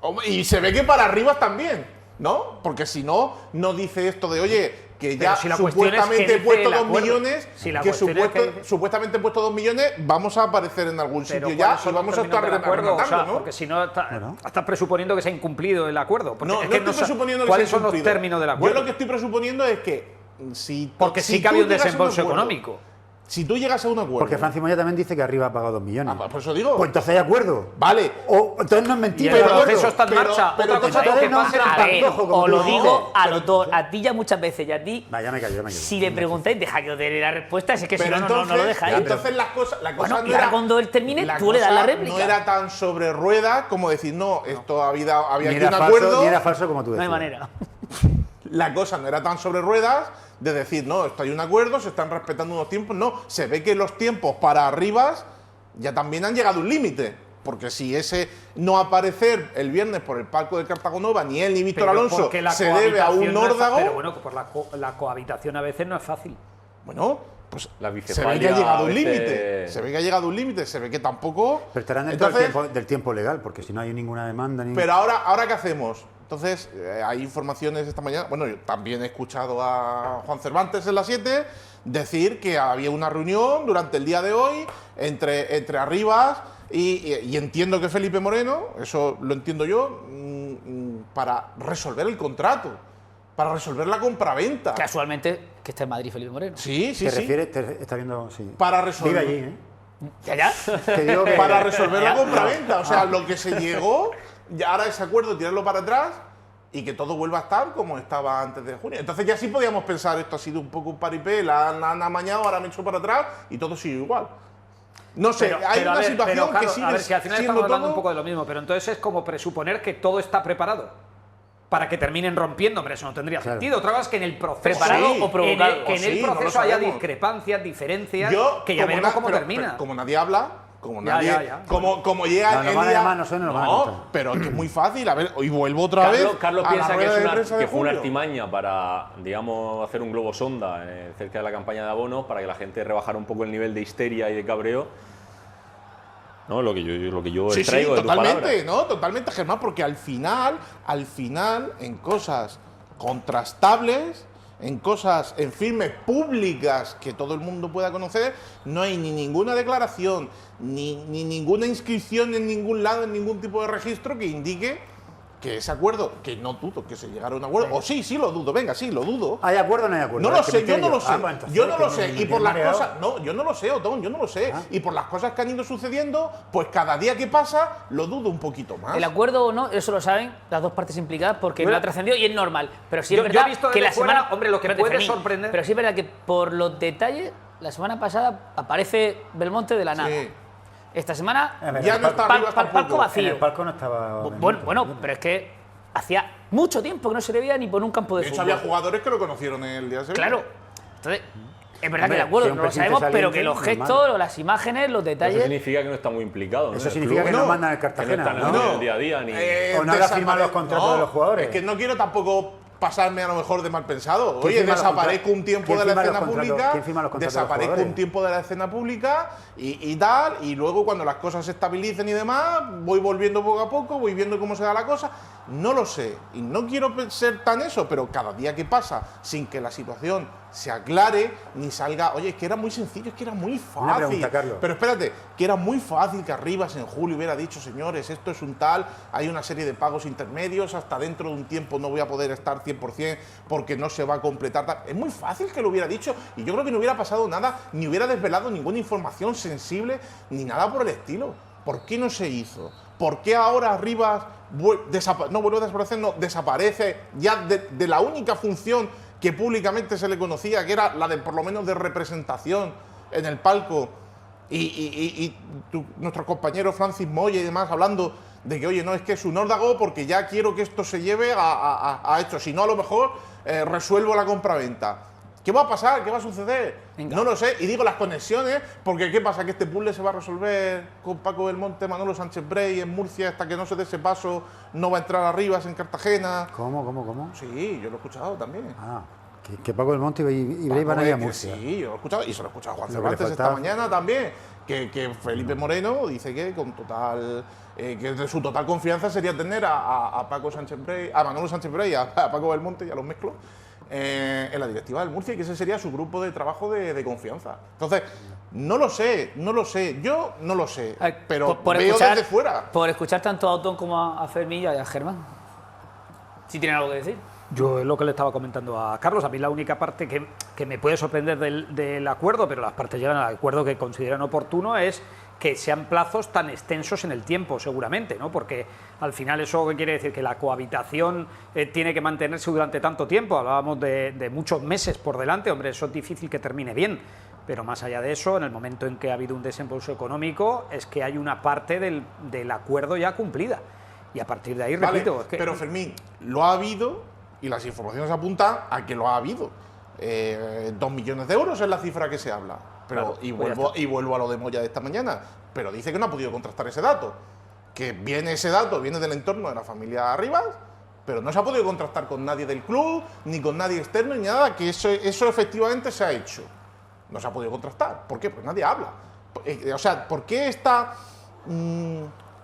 Hombre, y se ve que para Arribas también, ¿no? Porque si no, no dice esto de, oye, que Pero ya si la cuestión es supuestamente que he puesto dice el 2 acuerdo. millones, Si la que cuestión es que- supuestamente he puesto 2 millones, vamos a aparecer en algún Pero sitio ya ¿cuáles y son los vamos a términos estar del acuerdo? O sea, rematando, ¿no? porque si no, estás presuponiendo que se ha incumplido el acuerdo. Porque No, es no que estoy presuponiendo que ¿cuáles se ha son los incumplido. términos del acuerdo? Yo lo que estoy presuponiendo es que si Porque si sí que tú había un llegas a desembolso acuerdo, económico. Si tú llegas a un acuerdo. Porque Francis Moya también dice que arriba ha pagado 2 millones. Por eso digo. Pues entonces hay acuerdo. Vale. O entonces no es Y mentira. el Pero- proceso está en pero- marcha. pero Otra cosa es entonces que no pase entra la A ver, Tampoco, como os tú lo dices. digo a Pero- los dos, a ti ya muchas veces y a ti. Va, ya me callo. Si le preguntáis, deja que os dé la respuesta, es que si Pero no, entonces, no lo dejáis. entonces la cosa Bueno, no y ahora era, cuando él termine, la tú le das cosa la réplica. No era tan sobre ruedas como decir, no, esto había Ni aquí era un falso, acuerdo. ni era falso como tú No decías. hay manera. La cosa no era tan sobre ruedas de decir, no, esto hay un acuerdo, se están respetando unos tiempos. No, se ve que los tiempos para Arribas ya también han llegado a un límite. Porque si ese no aparecer el viernes por el palco de Cartagonova, ni él ni Víctor Pero Alonso porque la se debe a un cohabitación no es órdago. Pero bueno, pues la cohabitación a veces no es fácil. Bueno, pues La se ve que bicefalia ha llegado a un veces- límite. Se ve que ha llegado un límite, se ve que tampoco. Pero estarán dentro Entonces, del tiempo legal, porque si no hay ninguna demanda ni. Pero ahora ¿qué hacemos? Entonces, hay informaciones esta mañana. Bueno, yo también he escuchado a Juan Cervantes en las 7 decir que había una reunión durante el día de hoy entre Arribas y entiendo que Felipe Moreno, eso lo entiendo yo, para resolver el contrato, para resolver la compraventa. Casualmente, que está en Madrid Felipe Moreno. Sí, sí, ¿Te sí. refieres? Está viendo. Sí. Para resolver. Vive allí, ¿eh? Ya, ya. Te digo que- Para resolver la Ya. compraventa. O sea, lo que se llegó, ya ahora ese acuerdo, tirarlo para atrás y que todo vuelva a estar como estaba antes de junio. Entonces ya sí podíamos pensar, esto ha sido un poco un paripé, la han amañado, ahora me echo para atrás y todo sigue igual. No sé, hay a una ver, situación pero, que Carlos, sigue a ver, si al final siendo estamos hablando todo- un poco de lo mismo, pero entonces es como presuponer que todo está preparado para que terminen rompiendo, hombre, eso no tendría Claro. sentido. Otra cosa es que en el proceso, ¿Preparado o provocado? que en el Sí, no lo proceso haya sabemos. discrepancias, diferencias, Yo, que ya como veremos na- cómo pero- termina. pero como nadie habla, como Ya, nadie, ya, ya. como llega No, nos el van a día, llamar, no sé, nos van a contar. pero es que es muy fácil. A ver, hoy vuelvo otra vez. Carlos a la piensa que, rueda es de una, prensa de que fue una julio. artimaña para, digamos, hacer un globo sonda cerca de la campaña de abonos para que la gente rebajara un poco el nivel de histeria y de cabreo. No, lo que yo Sí, extraigo de tus totalmente, palabras. ¿no? Totalmente, Germán, porque al final, en cosas contrastables, en cosas, en firmes públicas que todo el mundo pueda conocer, no hay ni ninguna declaración, ni ninguna inscripción en ningún lado, en ningún tipo de registro que indique que ese acuerdo, que no dudo que se llegara a un acuerdo, o sí lo dudo, venga, sí, lo dudo. ¿Hay acuerdo o no hay acuerdo? No lo sé, yo no lo sé, yo no lo sé, y por las cosas, no, yo no lo sé, Otón, yo no lo sé, y por las cosas que han ido sucediendo, pues cada día que pasa, lo dudo un poquito más. El acuerdo o no, eso lo saben las dos partes implicadas, porque no ha trascendido y es normal, pero sí es verdad que la semana, hombre, lo que puede sorprender, pero sí es verdad que por los detalles, la semana pasada aparece Belmonte de la nada. Sí. Esta semana ya no está arriba hasta palco vacío. En el palco no estaba. Bueno, pero es que hacía mucho tiempo que no se le veía ni por un campo de fútbol. De hecho, había jugadores que lo conocieron en el día de Sevilla. Claro. Entonces, es verdad que de acuerdo, no lo sabemos, pero que los gestos, las imágenes, los detalles. Eso significa que no está muy implicado. Eso significa que no mandan el Cartagena. Que no están en el día a día ni. O no le firman los contratos de los jugadores. Es que no quiero tampoco pasarme a lo mejor de mal pensado. Oye, desaparezco un tiempo de la escena pública, desaparezco un tiempo de la escena pública y tal, y luego cuando las cosas se estabilicen y demás, voy volviendo poco a poco, voy viendo cómo se da la cosa. No lo sé, y no quiero ser tan eso, pero cada día que pasa sin que la situación se aclare ni salga, oye, es que era muy sencillo, es que era muy fácil. Una pregunta, Carlos. Pero espérate, que era muy fácil que Arribas en julio hubiera dicho, señores, esto es un tal, hay una serie de pagos intermedios, hasta dentro de un tiempo no voy a poder estar 100% porque no se va a completar tal. Es muy fácil que lo hubiera dicho y yo creo que no hubiera pasado nada, ni hubiera desvelado ninguna información sensible, ni nada por el estilo. ¿Por qué no se hizo? ¿Por qué ahora Arribas desaparece ya de la única función que públicamente se le conocía, que era la de por lo menos de representación en el palco, y nuestros compañeros Francis Moya y demás hablando de que, oye, no, es que es un órdago porque ya quiero que esto se lleve a esto, si no a lo mejor resuelvo la compraventa. ¿Qué va a pasar? ¿Qué va a suceder? Venga. No lo sé. Y digo las conexiones, porque ¿qué pasa? Que este puzzle se va a resolver con Paco Belmonte, Manolo Sánchez Brey en Murcia, hasta que no se dé ese paso, no va a entrar Arribas en Cartagena. ¿Cómo? Sí, yo lo he escuchado también. Ah, que Paco Belmonte y Brey van a ir a Murcia. Sí, yo lo he escuchado, y se lo he escuchado a Juan Cervantes esta mañana también, que Felipe Moreno dice que con total... que de su total confianza sería tener a Paco Sánchez Brey, a Manolo Sánchez Brey, a Paco Belmonte, ya los mezclo, en la directiva del Murcia, y que ese sería su grupo de trabajo de confianza. Entonces, no lo sé, yo no lo sé, pero veo desde fuera. Por escuchar tanto a Otón como a Fermín y a Germán, si tienen algo que decir. Yo es lo que le estaba comentando a Carlos, a mí la única parte que me puede sorprender del acuerdo, pero las partes llegan al acuerdo que consideran oportuno, es que sean plazos tan extensos en el tiempo, seguramente, ¿no? Porque al final eso quiere decir que la cohabitación tiene que mantenerse durante tanto tiempo. Hablábamos de muchos meses por delante, hombre, eso es difícil que termine bien, pero más allá de eso, en el momento en que ha habido un desembolso económico, es que hay una parte del acuerdo ya cumplida. Y a partir de ahí, vale, repito... Es que, pero Fermín, lo ha habido y las informaciones apuntan a que lo ha habido. 2 millones de euros es la cifra que se habla. Pero, claro, vuelvo a lo de Moya de esta mañana, pero dice que no ha podido contrastar ese dato, que ese dato viene del entorno de la familia Arribas, pero no se ha podido contrastar con nadie del club, ni con nadie externo, ni nada, que eso efectivamente se ha hecho. No se ha podido contrastar. ¿Por qué? Pues nadie habla. O sea, ¿por qué está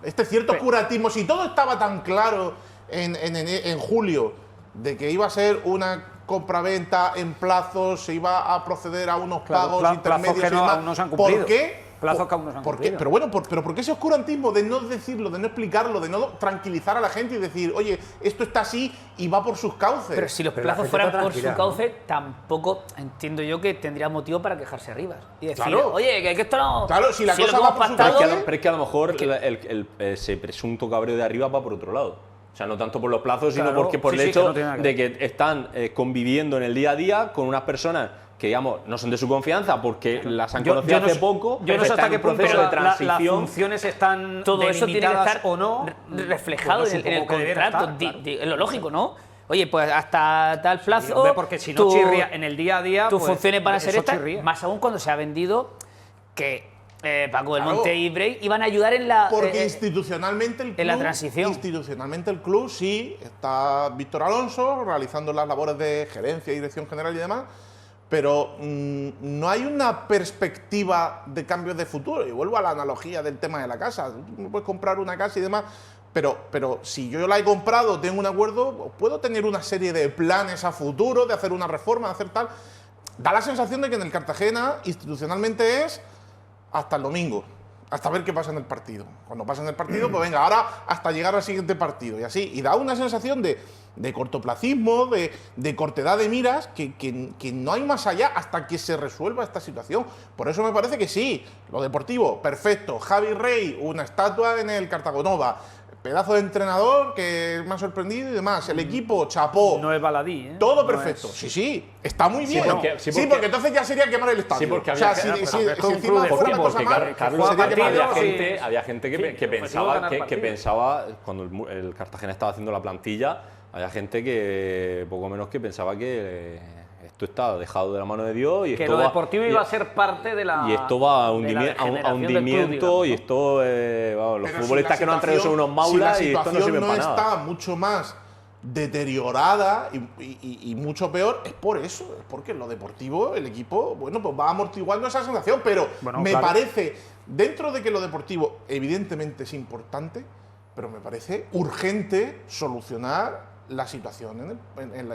este cierto curatismo? Si todo estaba tan claro en julio de que iba a ser una compraventa en plazos, se iba a proceder a unos pagos intermedios plazos que aún no se han cumplido. ¿Por qué? Plazos que aún no se han cumplido. Pero bueno, ¿pero por qué ese oscurantismo de no decirlo, de no explicarlo, de no tranquilizar a la gente y decir, oye, esto está así y va por sus cauces? Pero si los plazos fueran por su cauce, tampoco entiendo yo que tendría motivo para quejarse Arribas. Y decir, claro, oye, que esto no... Claro, si la cosa va por su cauce... Pero es que a lo mejor ese presunto cabreo de Arribas va por otro lado. O sea, no tanto por los plazos, sino porque por el hecho de que están conviviendo en el día a día con unas personas que, digamos, no son de su confianza porque las han conocido hace poco. Yo no sé hasta qué proceso de transición. Las funciones están todo eso tiene que estar o no reflejado en el contrato. Es lo lógico, ¿no? Oye, pues hasta tal plazo. Porque si no chirría en el día a día. Tus funciones van a ser estas, más aún cuando se ha vendido que Paco Belmonte y Brey iban a ayudar en la porque institucionalmente el club, en la transición. Institucionalmente el club sí está Víctor Alonso realizando las labores de gerencia, dirección general y demás, pero no hay una perspectiva de cambios de futuro. Y vuelvo a la analogía del tema de la casa. Tú puedes comprar una casa y demás, pero si yo la he comprado, tengo un acuerdo, puedo tener una serie de planes a futuro, de hacer una reforma, de hacer tal. Da la sensación de que en el Cartagena, institucionalmente, es hasta el domingo, hasta ver qué pasa en el partido. Cuando pasa en el partido, pues venga, ahora hasta llegar al siguiente partido, y así. Y da una sensación de cortoplacismo, de cortedad de miras, que no hay más allá hasta que se resuelva esta situación. Por eso me parece que sí, lo deportivo, perfecto. Javi Rey, una estatua en el Cartagonova. Pedazo de entrenador que me ha sorprendido y demás. El equipo, chapó. No es baladí, ¿eh? Todo perfecto. Sí, está muy bien. Porque entonces ya sería quemar el estadio. Sí, porque había, había gente que pensaba, cuando el Cartagena estaba haciendo la plantilla, había gente que poco menos que pensaba que esto está dejado de la mano de Dios y que esto lo deportivo iba a ser parte de la. Y esto va a hundimiento y esto, los futbolistas que no han traído son unos maulas y esto no sirve para nada. Si la situación no está mucho más deteriorada y mucho peor, es por eso, es porque en lo deportivo el equipo, bueno, pues va amortiguando esa sensación, pero me parece, dentro de que lo deportivo evidentemente es importante, pero me parece urgente solucionar la situación en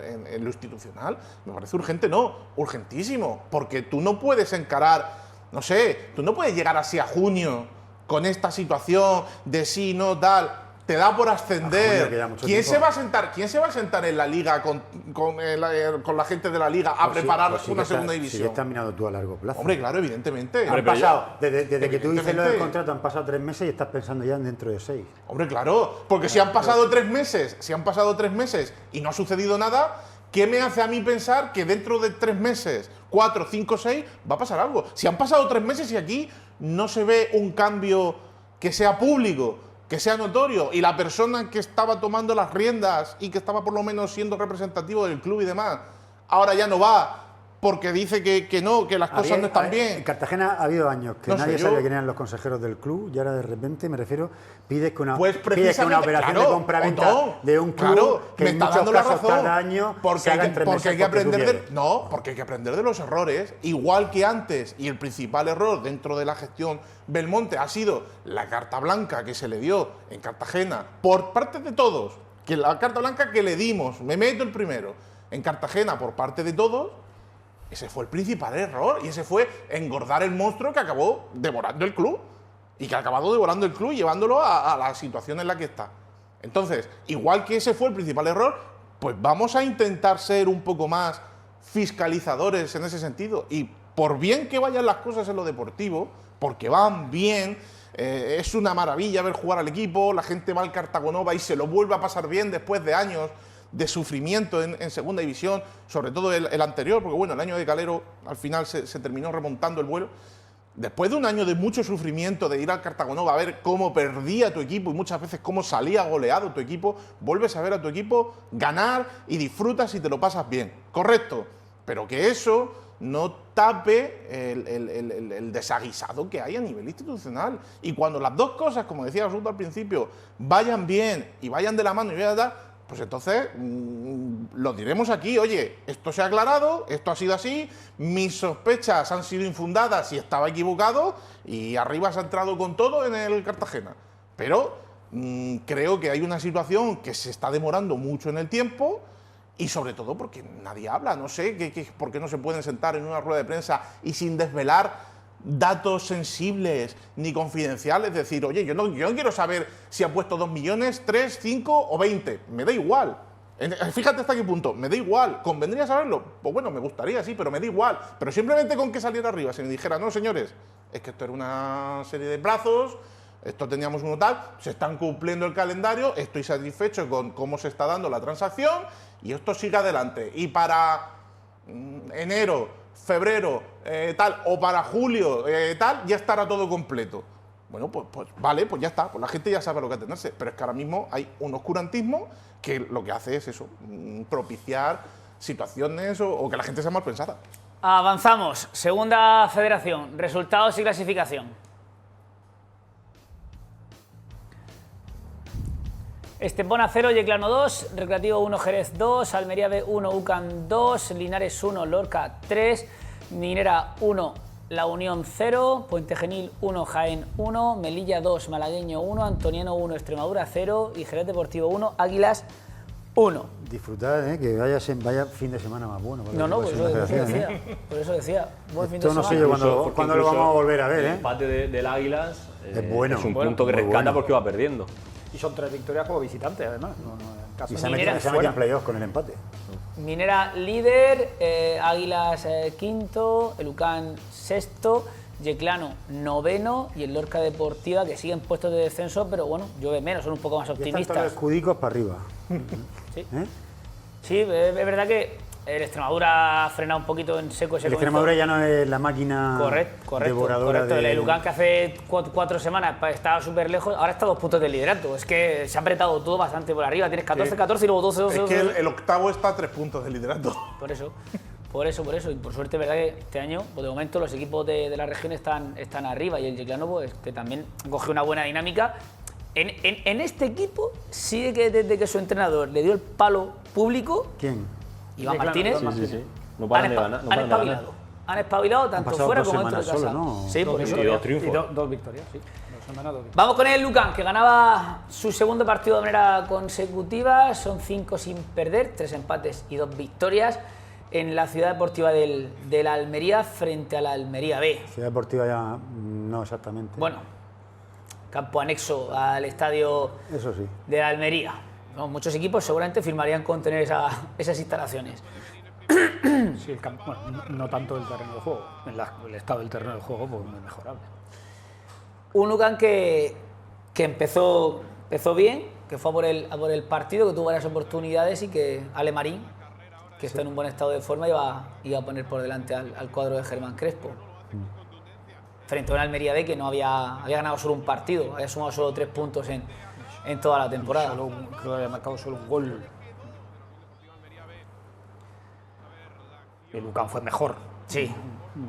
lo institucional. Me parece urgente, no, urgentísimo, porque tú no puedes encarar, no sé, tú no puedes llegar así a junio con esta situación de sí, no, tal, te da por ascender. ¿Quién se va a sentar en la liga con la gente de la liga a preparar una segunda división? Si estás mirando tú a largo plazo. Hombre, claro, evidentemente. Han pasado, desde que tú dices lo del contrato, han pasado 3 meses y estás pensando ya en dentro de 6. Hombre, claro, porque si han pasado 3 meses, y no ha sucedido nada, ¿qué me hace a mí pensar que dentro de 3 meses, 4, 5, 6, va a pasar algo? Si han pasado 3 meses y aquí no se ve un cambio que sea público, que sea notorio, y la persona que estaba tomando las riendas y que estaba por lo menos siendo representativo del club y demás, ahora ya no va porque dice que no, que las cosas no están bien. En Cartagena ha habido años que nadie sabía quién eran los consejeros del club y ahora de repente, me refiero, pides que una operación de compraventa de un club que en muchos casos cada año porque hay que aprender de los errores, igual que antes, y el principal error dentro de la gestión Belmonte ha sido la carta blanca que se le dio en Cartagena por parte de todos, que la carta blanca que le dimos, me meto el primero, en Cartagena por parte de todos. Ese fue el principal error y ese fue engordar el monstruo que acabó devorando el club y que ha acabado devorando el club y llevándolo a la situación en la que está. Entonces, igual que ese fue el principal error, pues vamos a intentar ser un poco más fiscalizadores en ese sentido. Y por bien que vayan las cosas en lo deportivo, porque van bien, es una maravilla ver jugar al equipo, la gente va al Cartagonova y se lo vuelve a pasar bien después de años de sufrimiento en segunda división, sobre todo el anterior, porque bueno, el año de Calero al final se terminó remontando el vuelo. Después de un año de mucho sufrimiento, de ir al Cartagonova a ver cómo perdía tu equipo y muchas veces cómo salía goleado tu equipo, vuelves a ver a tu equipo ganar y disfrutas y te lo pasas bien. Correcto, pero que eso no tape el desaguisado que hay a nivel institucional. Y cuando las dos cosas, como decía Jesús al principio, vayan bien y vayan de la mano y vayan a dar, pues entonces lo diremos aquí, oye, esto se ha aclarado, esto ha sido así, mis sospechas han sido infundadas y estaba equivocado y arriba se ha entrado con todo en el Cartagena. Pero creo que hay una situación que se está demorando mucho en el tiempo y sobre todo porque nadie habla, no sé por qué no se pueden sentar en una rueda de prensa y sin desvelar datos sensibles ni confidenciales, es decir, oye, yo no quiero saber si ha puesto 2 millones, 3, 5 o 20, me da igual. Fíjate hasta qué punto, me da igual. ¿Convendría saberlo? Pues bueno, me gustaría, sí, pero me da igual. Pero simplemente con que saliera arriba, se me dijera, no, señores, es que esto era una serie de plazos, esto teníamos uno tal, se están cumpliendo el calendario, estoy satisfecho con cómo se está dando la transacción y esto sigue adelante. Y para enero, febrero, tal, o para julio, tal, ya estará todo completo. Bueno, pues vale, pues ya está, pues la gente ya sabe a lo que atenerse, pero es que ahora mismo hay un oscurantismo que lo que hace es eso, propiciar situaciones o que la gente sea mal pensada. Avanzamos, segunda federación, resultados y clasificación. Estepona 0, Yeclano 2, Recreativo 1, Jerez 2, Almería B 1, UCAM 2, Linares 1, Lorca 3, Minera 1, La Unión 0, Puente Genil 1, Jaén 1, Melilla 2, Malagueño 1, Antoniano 1, Extremadura 0 y Jerez Deportivo 1, Águilas 1. Disfrutad, que vaya fin de semana más bueno. No, por eso decía. Buen fin de semana. No sé yo cuándo lo vamos a volver a ver. El empate del Águilas es bueno. Es un punto que rescata porque va perdiendo. Y son 3 victorias como visitante, además. Y se ha metido en playoff con el empate. Minera líder, Águilas quinto, el UCAN sexto, Yeclano noveno y el Lorca Deportiva que siguen puestos de descenso, pero bueno, llueve menos, son un poco más optimistas. Están todos los escudicos para arriba. Sí. Sí, es verdad que el Extremadura ha frenado un poquito en seco ese El Extremadura ya no es la máquina devoradora correcto. El UCAN que hace 4 semanas estaba súper lejos, ahora está a 2 puntos del liderato. Es que se ha apretado todo bastante por arriba. Tienes 14-14 y luego 12-12. Es que el octavo está a 3 puntos del liderato. Por eso. Y por suerte, verdad que este año, pues de momento, los equipos de la región están arriba y el Yeclano, pues que también coge una buena dinámica. En este equipo, sí que desde que su entrenador le dio el palo público. ¿Quién? Iván Martínez. Sí. No paran de ganar. Han espabilado tanto fuera como dentro de casa. Solo, ¿no? Sí, por eso. Y 2 triunfos. Y 2 victorias, sí. Vamos con el UCAN, que ganaba su segundo partido de manera consecutiva. Son 5 sin perder, 3 empates y 2 victorias en la Ciudad Deportiva de la Almería frente a la Almería B. Ciudad Deportiva ya no exactamente. Bueno, campo anexo al estadio de la Almería. No, muchos equipos seguramente firmarían con tener esas instalaciones. Sí, el campo, bueno, no tanto el terreno de juego, el estado del terreno de juego pues muy mejorable. Un UCAN que empezó bien, que fue a por el partido, que tuvo varias oportunidades y que Ale Marín, que está en un buen estado de forma, iba a poner por delante al cuadro de Germán Crespo. Frente a una Almería B que no había ganado solo un partido, había sumado solo 3 puntos en toda la temporada. Creo que había marcado solo un gol. El UCAN fue mejor. Sí.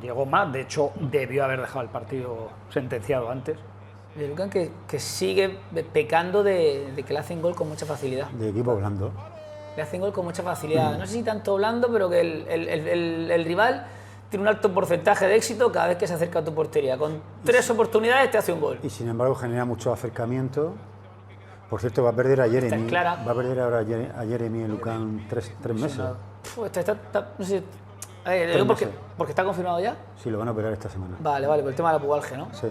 Llegó más, de hecho debió haber dejado el partido sentenciado antes. El UCAN que sigue pecando de que le hacen gol con mucha facilidad. De equipo blando. Le hacen gol con mucha facilidad. No sé si tanto blando, pero que el rival tiene un alto porcentaje de éxito cada vez que se acerca a tu portería. Con 3 oportunidades te hace un gol. Y sin embargo genera mucho acercamiento. Por cierto, va a perder a Jeremy. Va a perder ahora a Jeremy el UCAN 3 meses. No sé. ¿Porque está confirmado ya? Sí, lo van a operar esta semana. Vale, por el tema de la pubalgia, ¿no? Sí.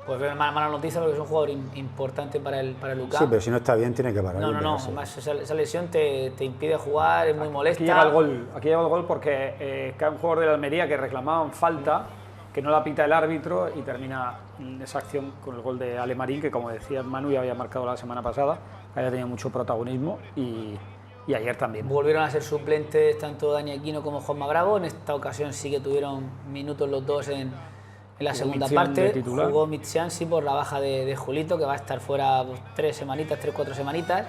Pues mala noticia porque es un jugador importante para el UCAN. Sí, pero si no está bien tiene que parar. No. Además, esa lesión te impide jugar, es muy molesta. Aquí llega el gol porque cae un jugador de la Almería que reclamaban falta, que no la pita el árbitro y termina esa acción con el gol de Ale Marín, que como decía Manu ya había marcado la semana pasada, había tenido mucho protagonismo y ayer también. Volvieron a ser suplentes tanto Dani Aquino como Juanma Bravo. En esta ocasión sí que tuvieron minutos los dos en la segunda parte. Jugó Mitzian por la baja de Julito, que va a estar fuera 3-4 semanitas.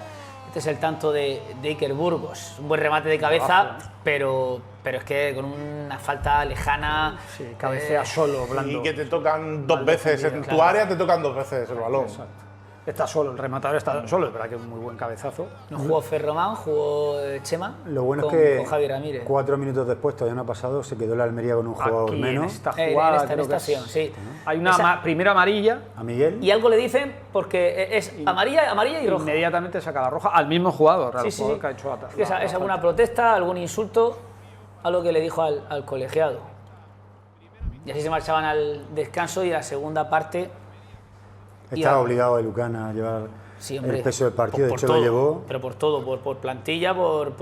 Este es el tanto de Iker Burgos. Un buen remate de cabeza, pero es que con una falta lejana. Sí, cabecea solo, blando. Y que te tocan 2 veces. En tu área te tocan 2 veces el balón. Exacto. Está solo, el rematador está solo, es verdad que es un muy buen cabezazo. No jugó Ferromán, jugó Chema. Lo bueno con, es que con Javier Ramírez. 4 minutos después, todavía no ha pasado, se quedó la Almería con un jugador aquí, menos. En esta jugada, en esta acción, sí. Hay una primera amarilla. A Miguel. Y algo le dicen porque es amarilla y roja. Inmediatamente saca la roja al mismo jugador, al jugador que ha hecho es alguna protesta, algún insulto, algo que le dijo al colegiado. Y así se marchaban al descanso y la segunda parte. Estaba obligado el UCAN a llevar el peso del partido, de hecho lo llevó. Pero por todo, por plantilla, por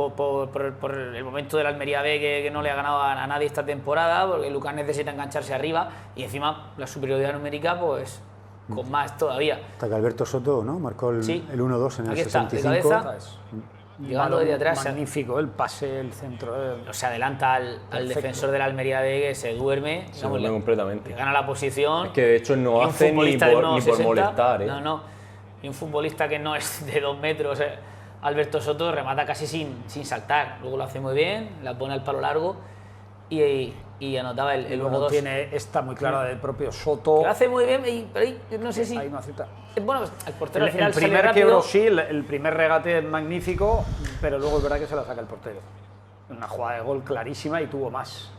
el momento de la Almería B que no le ha ganado a nadie esta temporada, porque el UCAN necesita engancharse arriba y encima la superioridad numérica, pues con más todavía. Hasta que Alberto Soto, ¿no? Marcó el 1-2 en el 65. De cabeza, llegando desde atrás. Magnífico, el pase, el centro. Se adelanta al defensor de la Almería B, que se duerme. Se duerme completamente. Gana la posición. Es que de hecho no hace ni por molestar. No. Y un futbolista que no es de 2 metros, Alberto Soto, remata casi sin saltar. Luego lo hace muy bien, la pone al palo largo y anotaba el 1-2. Luego tiene esta muy clara del propio Soto. Lo hace muy bien, pero ahí no sé si... Ahí no acepta. Bueno, el portero al final el primer quiebro sí, el primer regate es magnífico, pero luego es verdad que se la saca el portero. Una jugada de gol clarísima y tuvo más.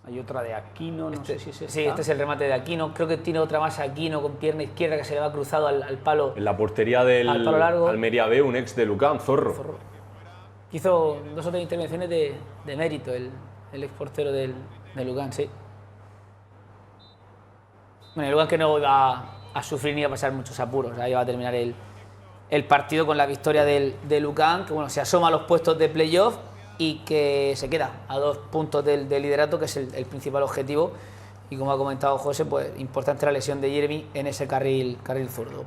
Hay otra de Aquino, no sé si es esta. Sí, este es el remate de Aquino. Creo que tiene otra más Aquino con pierna izquierda que se le va cruzado al palo. En la portería del Almería B, un ex de Lucán, Zorro. Hizo 2 o 3 intervenciones de mérito el ex portero de Lucán, sí. Bueno, el Lucán que no iba a sufrir ni a pasar muchos apuros. Ahí va a terminar el partido con la victoria de Lucán, que bueno, se asoma a los puestos de playoff y que se queda a 2 puntos del liderato, que es el principal objetivo. Y como ha comentado José, pues importante la lesión de Jeremy en ese carril zurdo.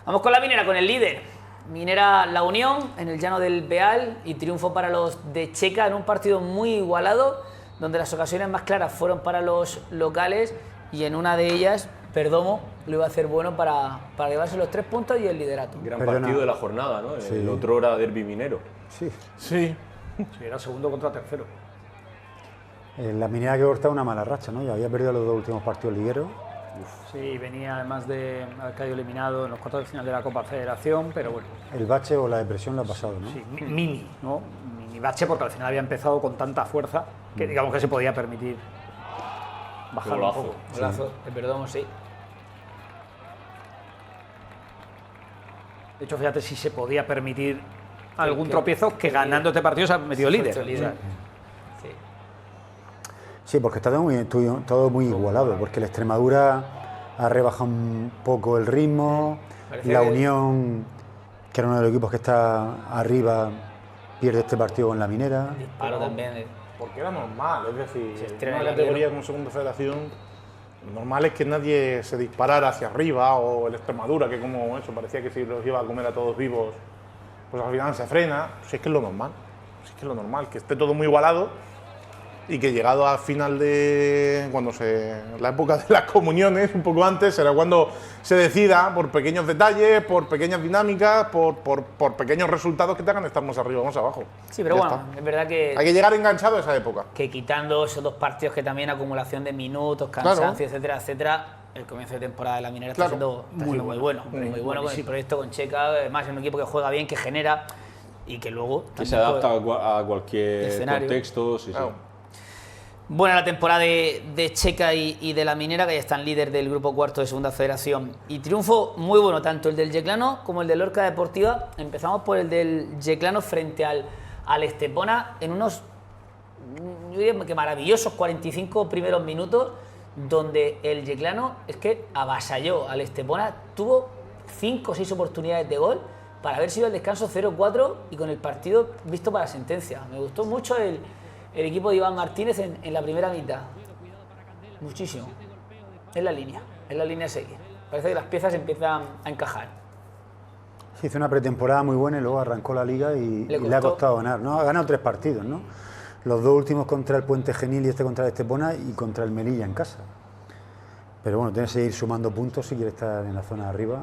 Vamos con la Minera, con el líder. Minera La Unión en el llano del Beal y triunfo para los de Checa en un partido muy igualado, donde las ocasiones más claras fueron para los locales y en una de ellas Perdomo lo iba a hacer bueno para llevarse los 3 puntos y el liderato. Gran partido de la jornada, ¿no? Sí. El otro era derbi minero. Sí. Sí, era segundo contra tercero. La Minera que cortaba una mala racha, ¿no? Ya había perdido los 2 últimos partidos ligueros. Sí, venía además de haber caído eliminado en los cuartos de final de la Copa Federación, pero bueno. El bache o la depresión lo ha pasado, ¿no? Sí, mini, ¿no? Mini bache, porque al final había empezado con tanta fuerza que digamos que se podía permitir bajar un poco. Golazo, el Perdomo, sí. De hecho, fíjate si se podía permitir algún tropiezo que ganando este partido se ha metido líder. Sí, porque está todo muy igualado, porque el Extremadura ha rebajado un poco el ritmo, la Unión, que era uno de los equipos que está arriba, pierde este partido con la Minera. Disparo también. Porque era normal, es decir, en una categoría como Segunda Federación, lo normal es que nadie se disparara hacia arriba, o el Extremadura, que como eso parecía que si los iba a comer a todos vivos, pues al final se frena. Si es que es lo normal, que esté todo muy igualado y que llegado al final de la época de las comuniones, un poco antes, será cuando se decida por pequeños detalles, por pequeñas dinámicas, por pequeños resultados que te hagan estar más arriba o más abajo. Sí, pero bueno, es verdad que hay que llegar enganchado a esa época. Que quitando esos 2 partidos que también acumulación de minutos, cansancio, etcétera, etcétera, el comienzo de temporada de la Minera está siendo muy bueno. Muy bueno con el proyecto con Checa, además es un equipo que juega bien, que genera y que luego que se adapta a cualquier contexto. Sí, claro. Buena la temporada de Checa y de la Minera, que ya están líder del grupo cuarto de Segunda Federación. Y triunfo muy bueno, tanto el del Yeclano como el del Lorca Deportiva. Empezamos por el del Yeclano frente al Estepona en unos, yo diría que maravillosos 45 primeros minutos, donde el Yeclano es que avasalló al Estepona, tuvo 5 o 6 oportunidades de gol para haber sido el descanso 0-4 y con el partido visto para sentencia. Me gustó mucho el equipo de Iván Martínez en la primera mitad. Muchísimo. Es la línea a seguir. Parece que las piezas empiezan a encajar. Sí, hizo una pretemporada muy buena y luego arrancó la liga y le ha costado ganar, ¿no? Ha ganado 3 partidos, ¿no? Los 2 últimos contra el Puente Genil y este contra el Estepona y contra el Melilla en casa. Pero bueno, tienes que seguir sumando puntos si quieres estar en la zona de arriba.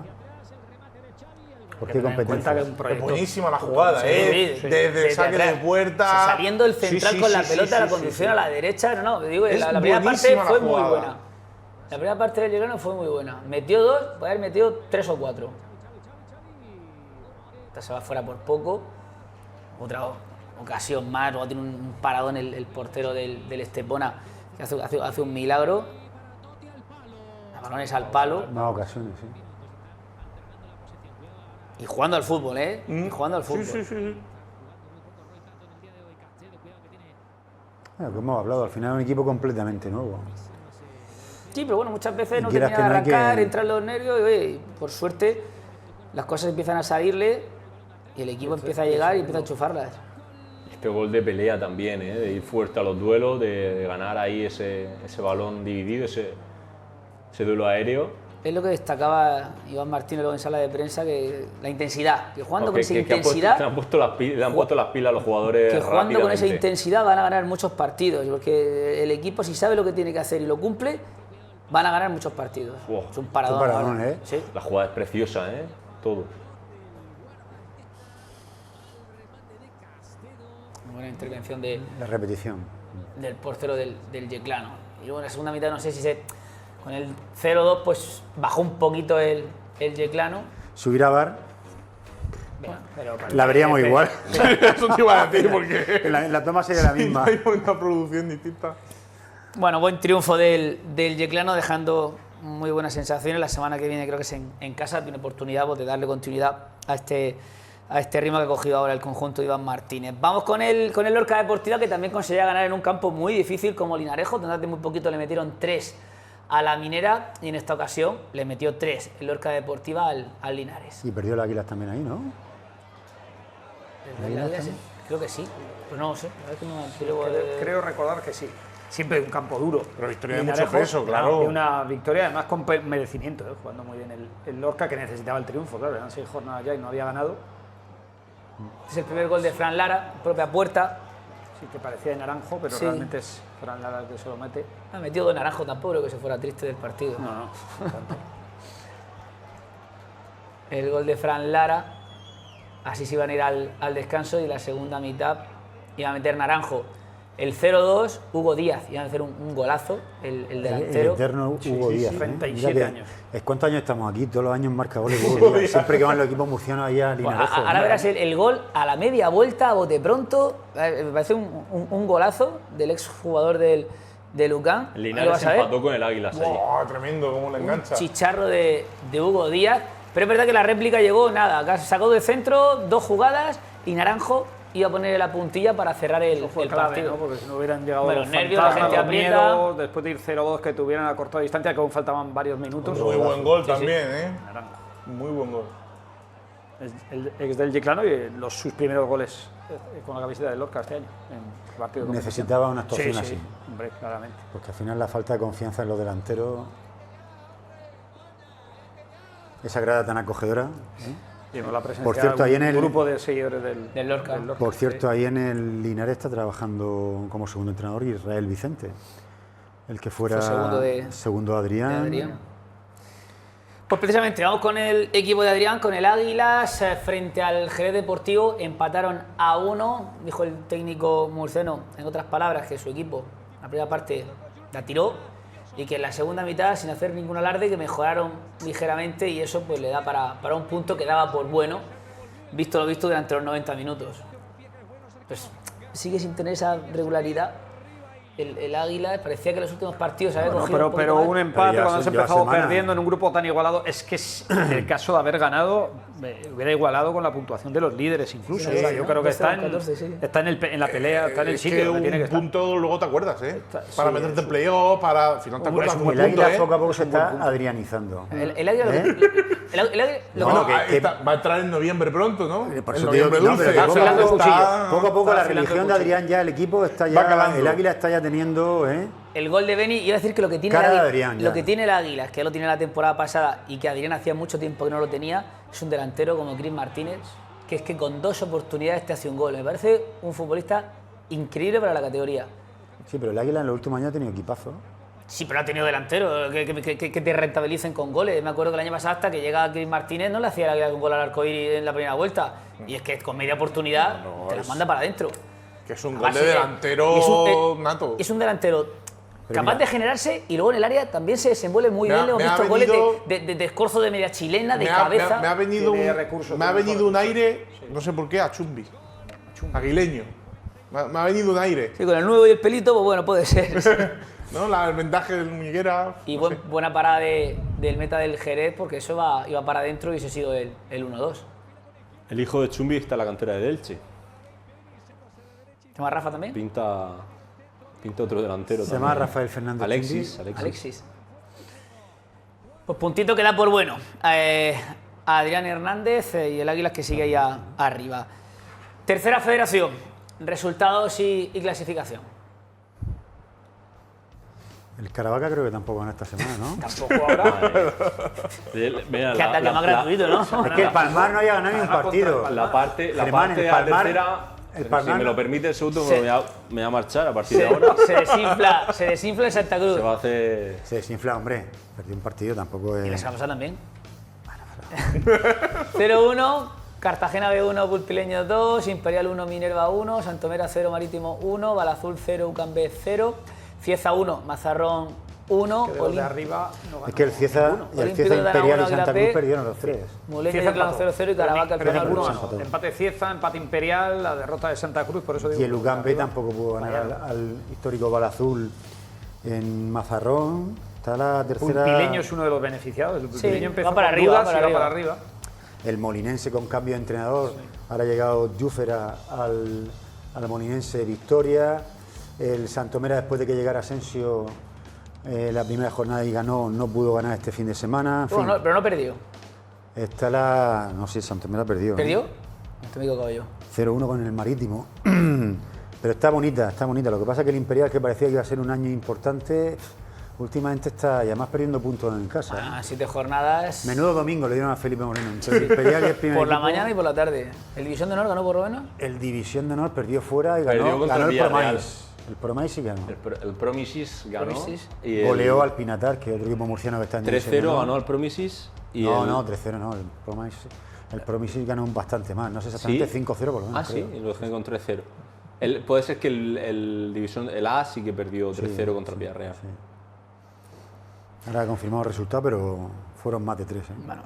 Porque hay competencia. Es buenísima la jugada, desde el saque de puerta. O sea, saliendo el central con la pelota, la conducción a la derecha. Digo, la primera parte fue muy buena. La primera parte del Yeclano fue muy buena. Metió 2, puede haber metido 3 o 4. Esta se va fuera por poco. Otra ocasión más, luego tiene un paradón el portero del Estepona, que hace un milagro. Balones al palo. Más ocasiones, sí. Y jugando al fútbol, Y jugando al fútbol. Sí. Bueno, como hemos hablado, al final es un equipo completamente nuevo. Sí, pero bueno, muchas veces no termina de arrancar, entran los nervios y por suerte las cosas empiezan a salirle y el equipo empieza a llegar y empieza a enchufarlas. Este gol de pelea también, de ir fuerte a los duelos, de ganar ahí ese balón dividido, ese duelo aéreo. Es lo que destacaba Iván Martínez luego en sala de prensa, que la intensidad, que jugando con esa intensidad... Le han puesto las pilas a los jugadores. Que jugando con esa intensidad van a ganar muchos partidos, porque el equipo, si sabe lo que tiene que hacer y lo cumple, van a ganar muchos partidos. Wow. Es un paradón. Sí. La jugada es preciosa, todo. Buena intervención de... La repetición. Del portero del Yeclano. Y luego en la segunda mitad, no sé si con el 0-2 pues bajó un poquito el Yeclano. Si hubiera VAR, pero la veríamos igual. Eso te iba a decir, porque la toma sería la misma. Hay una producción distinta. Bueno, buen triunfo del Yeclano, dejando muy buenas sensaciones. La semana que viene creo que es en casa, tiene oportunidad de darle continuidad a este ritmo que ha cogido ahora el conjunto de Iván Martínez. Vamos con el Lorca Deportiva, que también conseguía ganar en un campo muy difícil como Linarejo, donde hace muy poquito le metieron 3 a la Minera y en esta ocasión le metió 3 el Lorca Deportiva al Linares. Y perdió el Águilas también ahí, ¿no? Creo que sí, pues no lo sé. Creo recordar que sí. Siempre un campo duro. Pero victoria de mucho peso, claro. Y una victoria además con merecimiento, jugando muy bien el Lorca, que necesitaba el triunfo, claro, eran 6 jornadas ya y no había ganado. Es el primer gol de Fran Lara, propia puerta. Sí, que parecía de Naranjo, pero sí, realmente es Fran Lara el que se lo mete. Ha metido de Naranjo, tampoco creo que se fuera triste del partido. No. El gol de Fran Lara, así se iban a ir al descanso y la segunda mitad iba a meter Naranjo. El 0-2, Hugo Díaz, iba a hacer un golazo, el delantero. El eterno Hugo Díaz. 37 años. ¿Cuántos años estamos aquí? Todos los años marca goles Hugo Díaz. Siempre que van los equipos murcianos allá a Linarejo. Ahora verás el gol a la media vuelta, a bote pronto. Me parece un golazo del exjugador del Lucán. Linares empató con el Águilas ahí. ¡Oh, tremendo! Cómo le engancha. Un chicharro de Hugo Díaz. Pero es verdad que la réplica llegó, nada, sacó del centro 2 jugadas y Naranjo iba a poner la puntilla para cerrar el partido. ¿no? Porque si no hubieran llegado los nervios, la gente aprieta. Miedo, después de ir 0-2 que tuvieran a corta distancia, que aún faltaban varios minutos. Muy buen gol también, Naranjo. Muy buen gol. El ex del Yeclano y sus primeros goles con la camiseta del Lorca este año. En partido necesitaba una actuación así. Hombre, claramente. Porque al final la falta de confianza en los delanteros, esa grada tan acogedora. Por cierto, ahí en el grupo de seguidores del Lorca. Por cierto, ahí en el Linares está trabajando como segundo entrenador Israel Vicente, el que fuera segundo Adrián. Pues precisamente vamos con el equipo de Adrián, con el Águilas, frente al Jerez Deportivo, empataron a 1, dijo el técnico murciano, en otras palabras, que su equipo, la primera parte la tiró, y que en la segunda mitad, sin hacer ningún alarde, que mejoraron ligeramente y eso pues le da para un punto que daba por bueno, visto lo visto durante los 90 minutos. Pues sigue sin tener esa regularidad. El Águila parecía que en los últimos partidos había cogido pero un empate cuando has empezado perdiendo en un grupo tan igualado, es que en el caso de haber ganado hubiera igualado con la puntuación de los líderes incluso. Sí, yo creo que está en la pelea, está en el sitio donde tiene que estar. Un punto luego te acuerdas, para meterte en playoff, para... Al final te acuerdas el Águila poco a poco se está adrianizando. El Águila va a entrar en noviembre pronto, ¿no? Por eso digo que poco a poco la religión de Adrián ya, el equipo está ya, el Águila está ya teniendo... El gol de Beni, iba a decir que lo que tiene el Águila, que lo tiene la temporada pasada y que Adrián hacía mucho tiempo que no lo tenía, es un delantero como Chris Martínez, que es que con 2 oportunidades te hace un gol. Me parece un futbolista increíble para la categoría. Sí, pero el Águila en los últimos años ha tenido equipazo. Sí, pero ha tenido delanteros que te rentabilicen con goles. Me acuerdo que el año pasado, hasta que llega Chris Martínez, no le hacía el Águila un gol al arcoíris en la primera vuelta. Y es que con media oportunidad te la manda para adentro. Que es un gol de delantero nato. Es un delantero capaz de generarse y luego en el área también se desenvuelve muy bien. Hemos visto goles de escorzo de media chilena, de cabeza. Me ha venido un aire, no sé por qué, a Chumbi. Aguileño. Me ha venido un aire. Sí, con el 9 y el pelito, pues bueno, puede ser. ¿No? El vendaje del muñequera. Y buena parada del meta del Jerez, porque eso iba para adentro y ese ha sido el 1-2. El hijo de Chumbi está en la cantera de Elche. ¿Se llama Rafa también? Pinta otro delantero. Se llama Rafael Fernández. Alexis. Pues puntito que da por bueno. Adrián Hernández y el Águilas que sigue ahí arriba. Tercera federación. Resultados y clasificación. El Caravaca creo que tampoco van esta semana, ¿no? Tampoco ahora. Mira, que ataque más gratuito, ¿no? Es que el Palmar no haya ganado ni un partido. La parte de la tercera, si me lo permite el segundo, me voy a marchar a partir de ahora. Se desinfla el Santa Cruz. Se desinfla, hombre. Perdió un partido, tampoco es... ¿Y la semana pasada también? 0-1, Cartagena B1, Pulpileño 2, Imperial 1, Minerva 1, Santomera 0, Marítimo 1, Balazul 0, UCAM B 0, Cieza 1, Mazarrón 1. De arriba no ganó. Es que el Cieza Imperial y Santa Cruz perdieron los 3. Moleña y Plano 0-0 y Caravaca al final 1. Empate Cieza, empate Imperial, la derrota de Santa Cruz, por eso digo. Y el UCAM B tampoco pudo ganar al histórico Balazul En Mazarrón está la tercera. El Pileño es uno de los beneficiados. El Pileño empezó va para con arriba, dudas y va para arriba. El Molinense con cambio de entrenador. Ahora ha llegado Júfera al Molinense Victoria. El Santomera, después de que llegara Asensio la primera jornada y ganó, no pudo ganar este fin de semana. En fin, pero no perdió. está la. No sé, Santomera perdió. ¿Perdió? Este amigo caballo. 0-1 con el Marítimo. Pero está bonita, está bonita. Lo que pasa es que el Imperial, que parecía que iba a ser un año importante, últimamente está ya más perdiendo puntos en casa. 7 jornadas. Menudo domingo le dieron a Felipe Moreno. Entre el Imperial y el primer por la equipo. mañana y por la tarde. ¿El División de Honor ganó por lo menos? El División de Honor perdió fuera y Perdió ganó contra el el Villarreal. Promais. El Promais sí ganó. El Promises ganó. Promises. Y el Goleó al Pinatar, que es otro equipo murciano que está en División de 3-0 Honor. ganó el Promises. Y No, 3-0 no. El Promais. El Promises ganó bastante más. No sé exactamente, ¿Sí? 5-0 por lo menos. Ah, sí, y lo dejé con 3-0. Puede ser que el A sí que perdió 3-0 contra el Villarreal. Sí. Ahora ha confirmado el resultado, pero fueron más de 3. Bueno.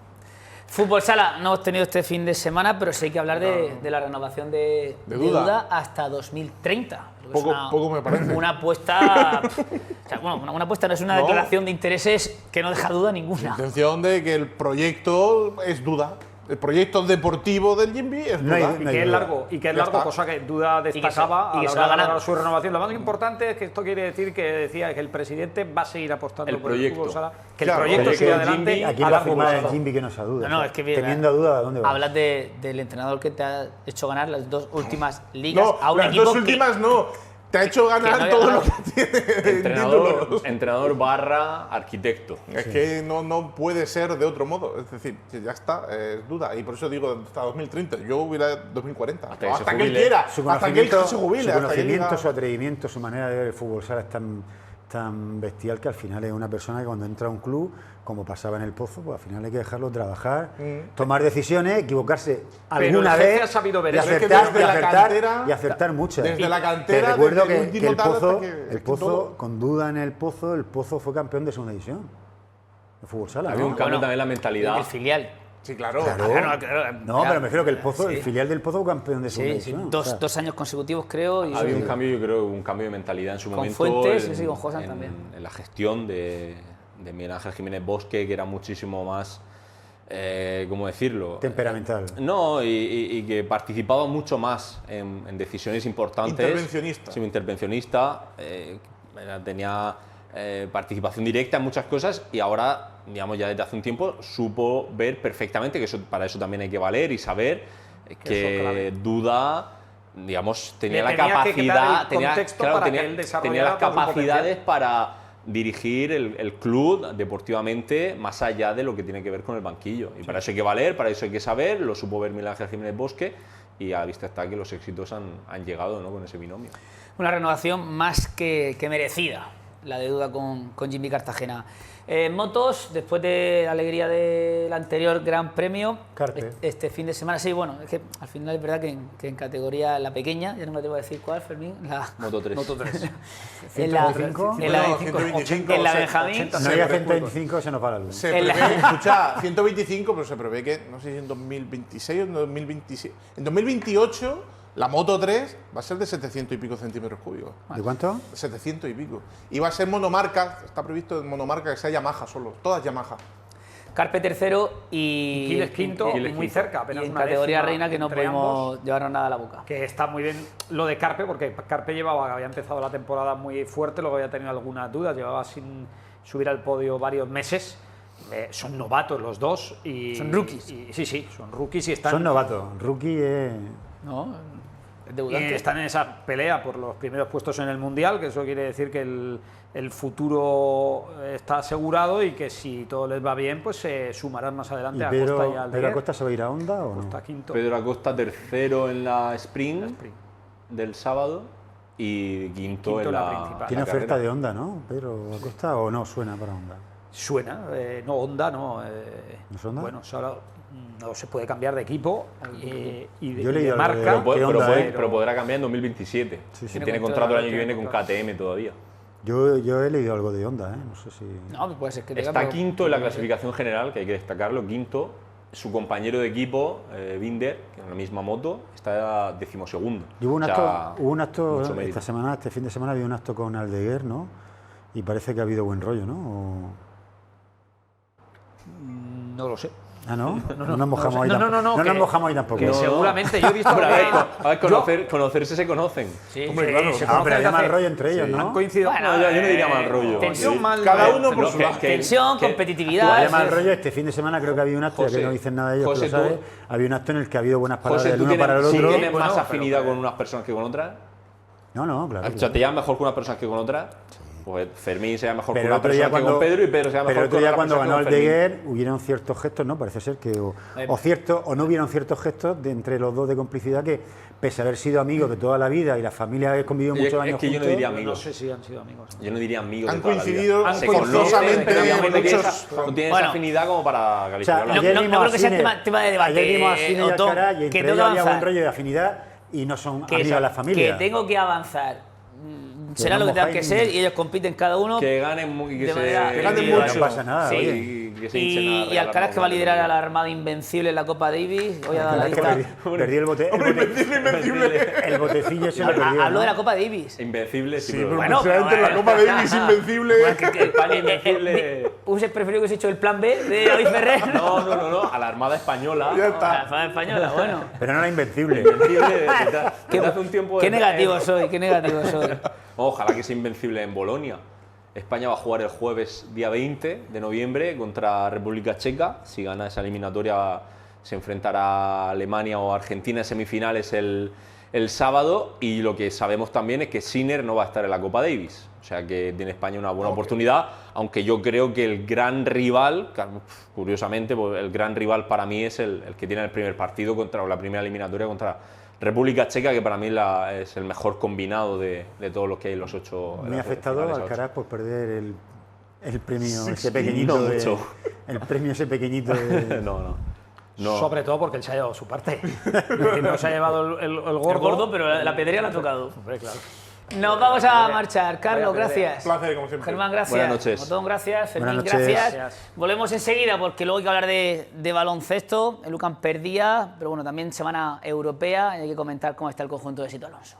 Fútbol sala no hemos tenido este fin de semana, pero sí hay que hablar de la renovación de Duda hasta 2030. Poco me parece. Una apuesta. O sea, bueno, una apuesta no es una declaración de intereses que no deja duda ninguna. Intención de que el proyecto es Duda. El proyecto deportivo del Jimby es Duda. Y que es largo, cosa que Duda destacaba y que a se la va hora de ganando. su renovación. Lo más importante es que esto quiere decir que decía que el presidente va a seguir apostando El por proyecto. el fútbol sala, que Claro, el proyecto siga el adelante Jimby, Aquí a va a largo firmar el plazo. Jimby que no se duda. No, es que teniendo duda, ¿a dónde va? Hablas del entrenador que te ha hecho ganar las 2 últimas ligas No, a un las equipo dos últimas no. Te ha hecho ganar no todo había lo que tiene. Entrenador barra arquitecto. Es que no puede ser de otro modo. Es decir, que ya está, es Duda. Y por eso digo hasta 2030. Yo hubiera 2040. Hasta que se que él jubile. quiera. Su Hasta que él conocimiento, se jubile. su, hasta que él conocimiento diga- su atrevimiento, su manera de ver el fútbol sala es tan bestial que al final es una persona que cuando entra a un club, como pasaba en el Pozo, pues al final hay que dejarlo trabajar, tomar decisiones, equivocarse alguna el jefe vez ha sabido ver y eso. Es que acertar, desde la cantera- y acertar muchas. desde la cantera, Te recuerdo desde el que último el tal Pozo, hasta que- el es que Pozo, todo- con Duda en el Pozo fue campeón de segunda división de fútbol sala. Había ¿no? un cambio también en la mentalidad. el filial. Sí, claro. Claro. No, pero me refiero que el Pozo, Sí. el filial del Pozo fue campeón de segunda Sí, sí. división. Dos años consecutivos, creo. Y Había un cambio, yo creo, un cambio de mentalidad en su Con momento. Fuentes, sí, con Josan también. En la gestión de Miguel Ángel Jiménez Bosque, que era muchísimo más, ¿cómo decirlo? Temperamental. No, y que participaba mucho más en decisiones importantes. Intervencionista. Sí, intervencionista. Tenía participación directa en muchas cosas y ahora, digamos, ya desde hace un tiempo supo ver perfectamente que para eso también hay que valer y saber que Duda, digamos, tenía la tenía que quitar capacidad, el tenía, contexto claro, para tenía, que él desarrollara tenía las todo su capacidades potencial. para dirigir el club deportivamente más allá de lo que tiene que ver con el banquillo. Y para eso hay que valer, para eso hay que saber, lo supo ver Miguel Ángel Jiménez Bosque y a la vista está que los éxitos han llegado, ¿no?, con ese binomio. Una renovación más que merecida, la de Duda con Jimmy Cartagena. Motos, después de la alegría del anterior Gran Premio, Carpe. este fin de semana, sí, bueno, es que al final es verdad que en categoría la pequeña, ya no me atrevo a decir cuál, Fermín, la Moto 3. en la 125, en la 125, en la 80, Benjamín, No había 125, se nos va la luz. Se En la- prevé, escucha, 125, pero se prevé que, no sé si en 2026 o en 2027. En 2028, la Moto 3 va a ser de 700 y pico centímetros cúbicos. ¿De cuánto? 700 y pico. Y va a ser monomarca, está previsto en monomarca que sea Yamaha solo, todas Yamaha. Carpe tercero y Quiles quinto, Quiles muy quinto. cerca, apenas y en una categoría décima reina que no entre podemos ambos, llevarnos nada a la boca. que está muy bien lo de Carpe, porque Carpe había empezado la temporada muy fuerte, luego había tenido algunas dudas, llevaba sin subir al podio varios meses. Son novatos los dos y Son rookies. Sí, son rookies y están, Son novatos. Rookie es... ¿No? Es y debutante. están en esa pelea por los primeros puestos en el Mundial, que eso quiere decir que el futuro está asegurado y que si todo les va bien, pues se sumarán más adelante a Costa y Pedro Aldeguer. Acosta se va a ir a Honda o no? Costa quinto. Pedro Acosta tercero en la sprint del sábado y quinto en la la principal. Tiene la oferta carrera. de Honda, ¿no? Pedro Acosta o no suena para Honda. Suena, no Honda, no. ¿No es Honda? Bueno, ahora no se puede cambiar de equipo y Yo he de leído marca. Pero, ¿Qué onda, pero podrá cambiar en 2027. Sí, sí. Tiene contrato el año que viene con KTM todavía. Yo he leído algo de Honda, ¿eh? No sé si... No, puede ser que tenga, Está pero- quinto en la clasificación general, que hay que destacarlo, quinto. Su compañero de equipo, Binder, que en la misma moto, está decimosegundo. Y hubo un O sea, acto, mucho mérito. este fin de semana había un acto con Aldeguer, ¿no? y parece que ha habido buen rollo, ¿no? No lo sé. Ah, ¿no? No nos mojamos ahí tampoco. No nos mojamos ahí tampoco. Que seguramente yo he visto... A ver, conocerse se conocen. Sí, hombre, claro. Pero hay mal rollo entre ellos, ¿no? Han coincidido. Bueno, yo no diría mal rollo. Tensión, Cada uno por su lado. Tensión, competitividad. Hay mal rollo. Este fin de semana creo que había un acto, ya que no dicen nada de ellos, José, que lo sabes. Había un acto en el que ha habido buenas palabras José, del uno para el otro. ¿tienes más afinidad con unas personas que con otras? No, claro. O sea, ¿te llevas mejor con unas personas que con otras? Pues Fermín se llama mejor Pero con una persona que con Pedro y Pedro se llama mejor con otra otra cuando persona ganó que el con Fermín. Deguer hubieron ciertos gestos, ¿no? Parece ser que o no hubieron ciertos gestos entre los dos de complicidad que, pese a haber sido amigos de toda la vida y la familia haber convivido muchos años Es que yo no juntos, diría No amigos. sé si han sido amigos. Yo no diría amigos. Han de toda la vida. coincidido Se conocen, forzosamente pero obviamente muchos. no tienes Bueno. afinidad como para calificarlo. O sea, ayer No vimos creo a que sea Cine- tema de debate, Ayer vimos a Cine y Otón, Alcaraz y que entre tengo ellos que había buen avanzar. rollo de afinidad y no son Que amigos de la familia. Que tengo que avanzar. Será no lo que tenga mojáis que ni- ser y ellos compiten cada uno. Que ganen y que de se manera que ganen individual. mucho. No pasa nada, Sí. oye. y que se hinchen a Y regalar Alcaraz, que va a nombres. liderar a la Armada Invencible en la Copa Davis. Voy a dar la Alcaraz, lista. que perdió el el botecillo ese lo perdió. Hablo de ¿no? la Copa Davis. Invencible, sí, Sí, pero pero Bueno, precisamente pero- la Copa Davis invencible. España Invencible. ¿Hubiese preferido que hubiese hecho el plan B de David Ferrer? No, a la Armada Española. Ya La está. Armada española, bueno. Pero no era invencible. Invencible desde hace un tiempo. Qué negativo soy, qué negativo soy. Ojalá que sea invencible en Bolonia. España va a jugar el jueves día 20 de noviembre contra República Checa. Si gana esa eliminatoria se enfrentará a Alemania o Argentina en semifinales el sábado. Y lo que sabemos también es que Sinner no va a estar en la Copa Davis. O sea que tiene España una buena oportunidad, aunque yo creo que el gran rival, curiosamente, pues el gran rival para mí es el que tiene el primer partido contra o la primera eliminatoria contra República Checa, que para mí es el mejor combinado de todos los que hay en los 8. Muy afectado Alcaraz por perder el premio ese no pequeñito. mucho. El premio ese pequeñito de... No. Sobre todo porque él se ha llevado su parte. Es decir, no se ha llevado el gordo. El gordo, pero la pedrea la ha tocado. Hombre, claro. Nos vamos a marchar. Carlos, gracias. Un placer, como siempre. Germán, gracias. Buenas noches. Otón, gracias. Fermín, Buenas noches. gracias. Volvemos enseguida porque luego hay que hablar de baloncesto. El UCAM perdía, pero bueno, también semana europea y hay que comentar cómo está el conjunto de Sito Alonso.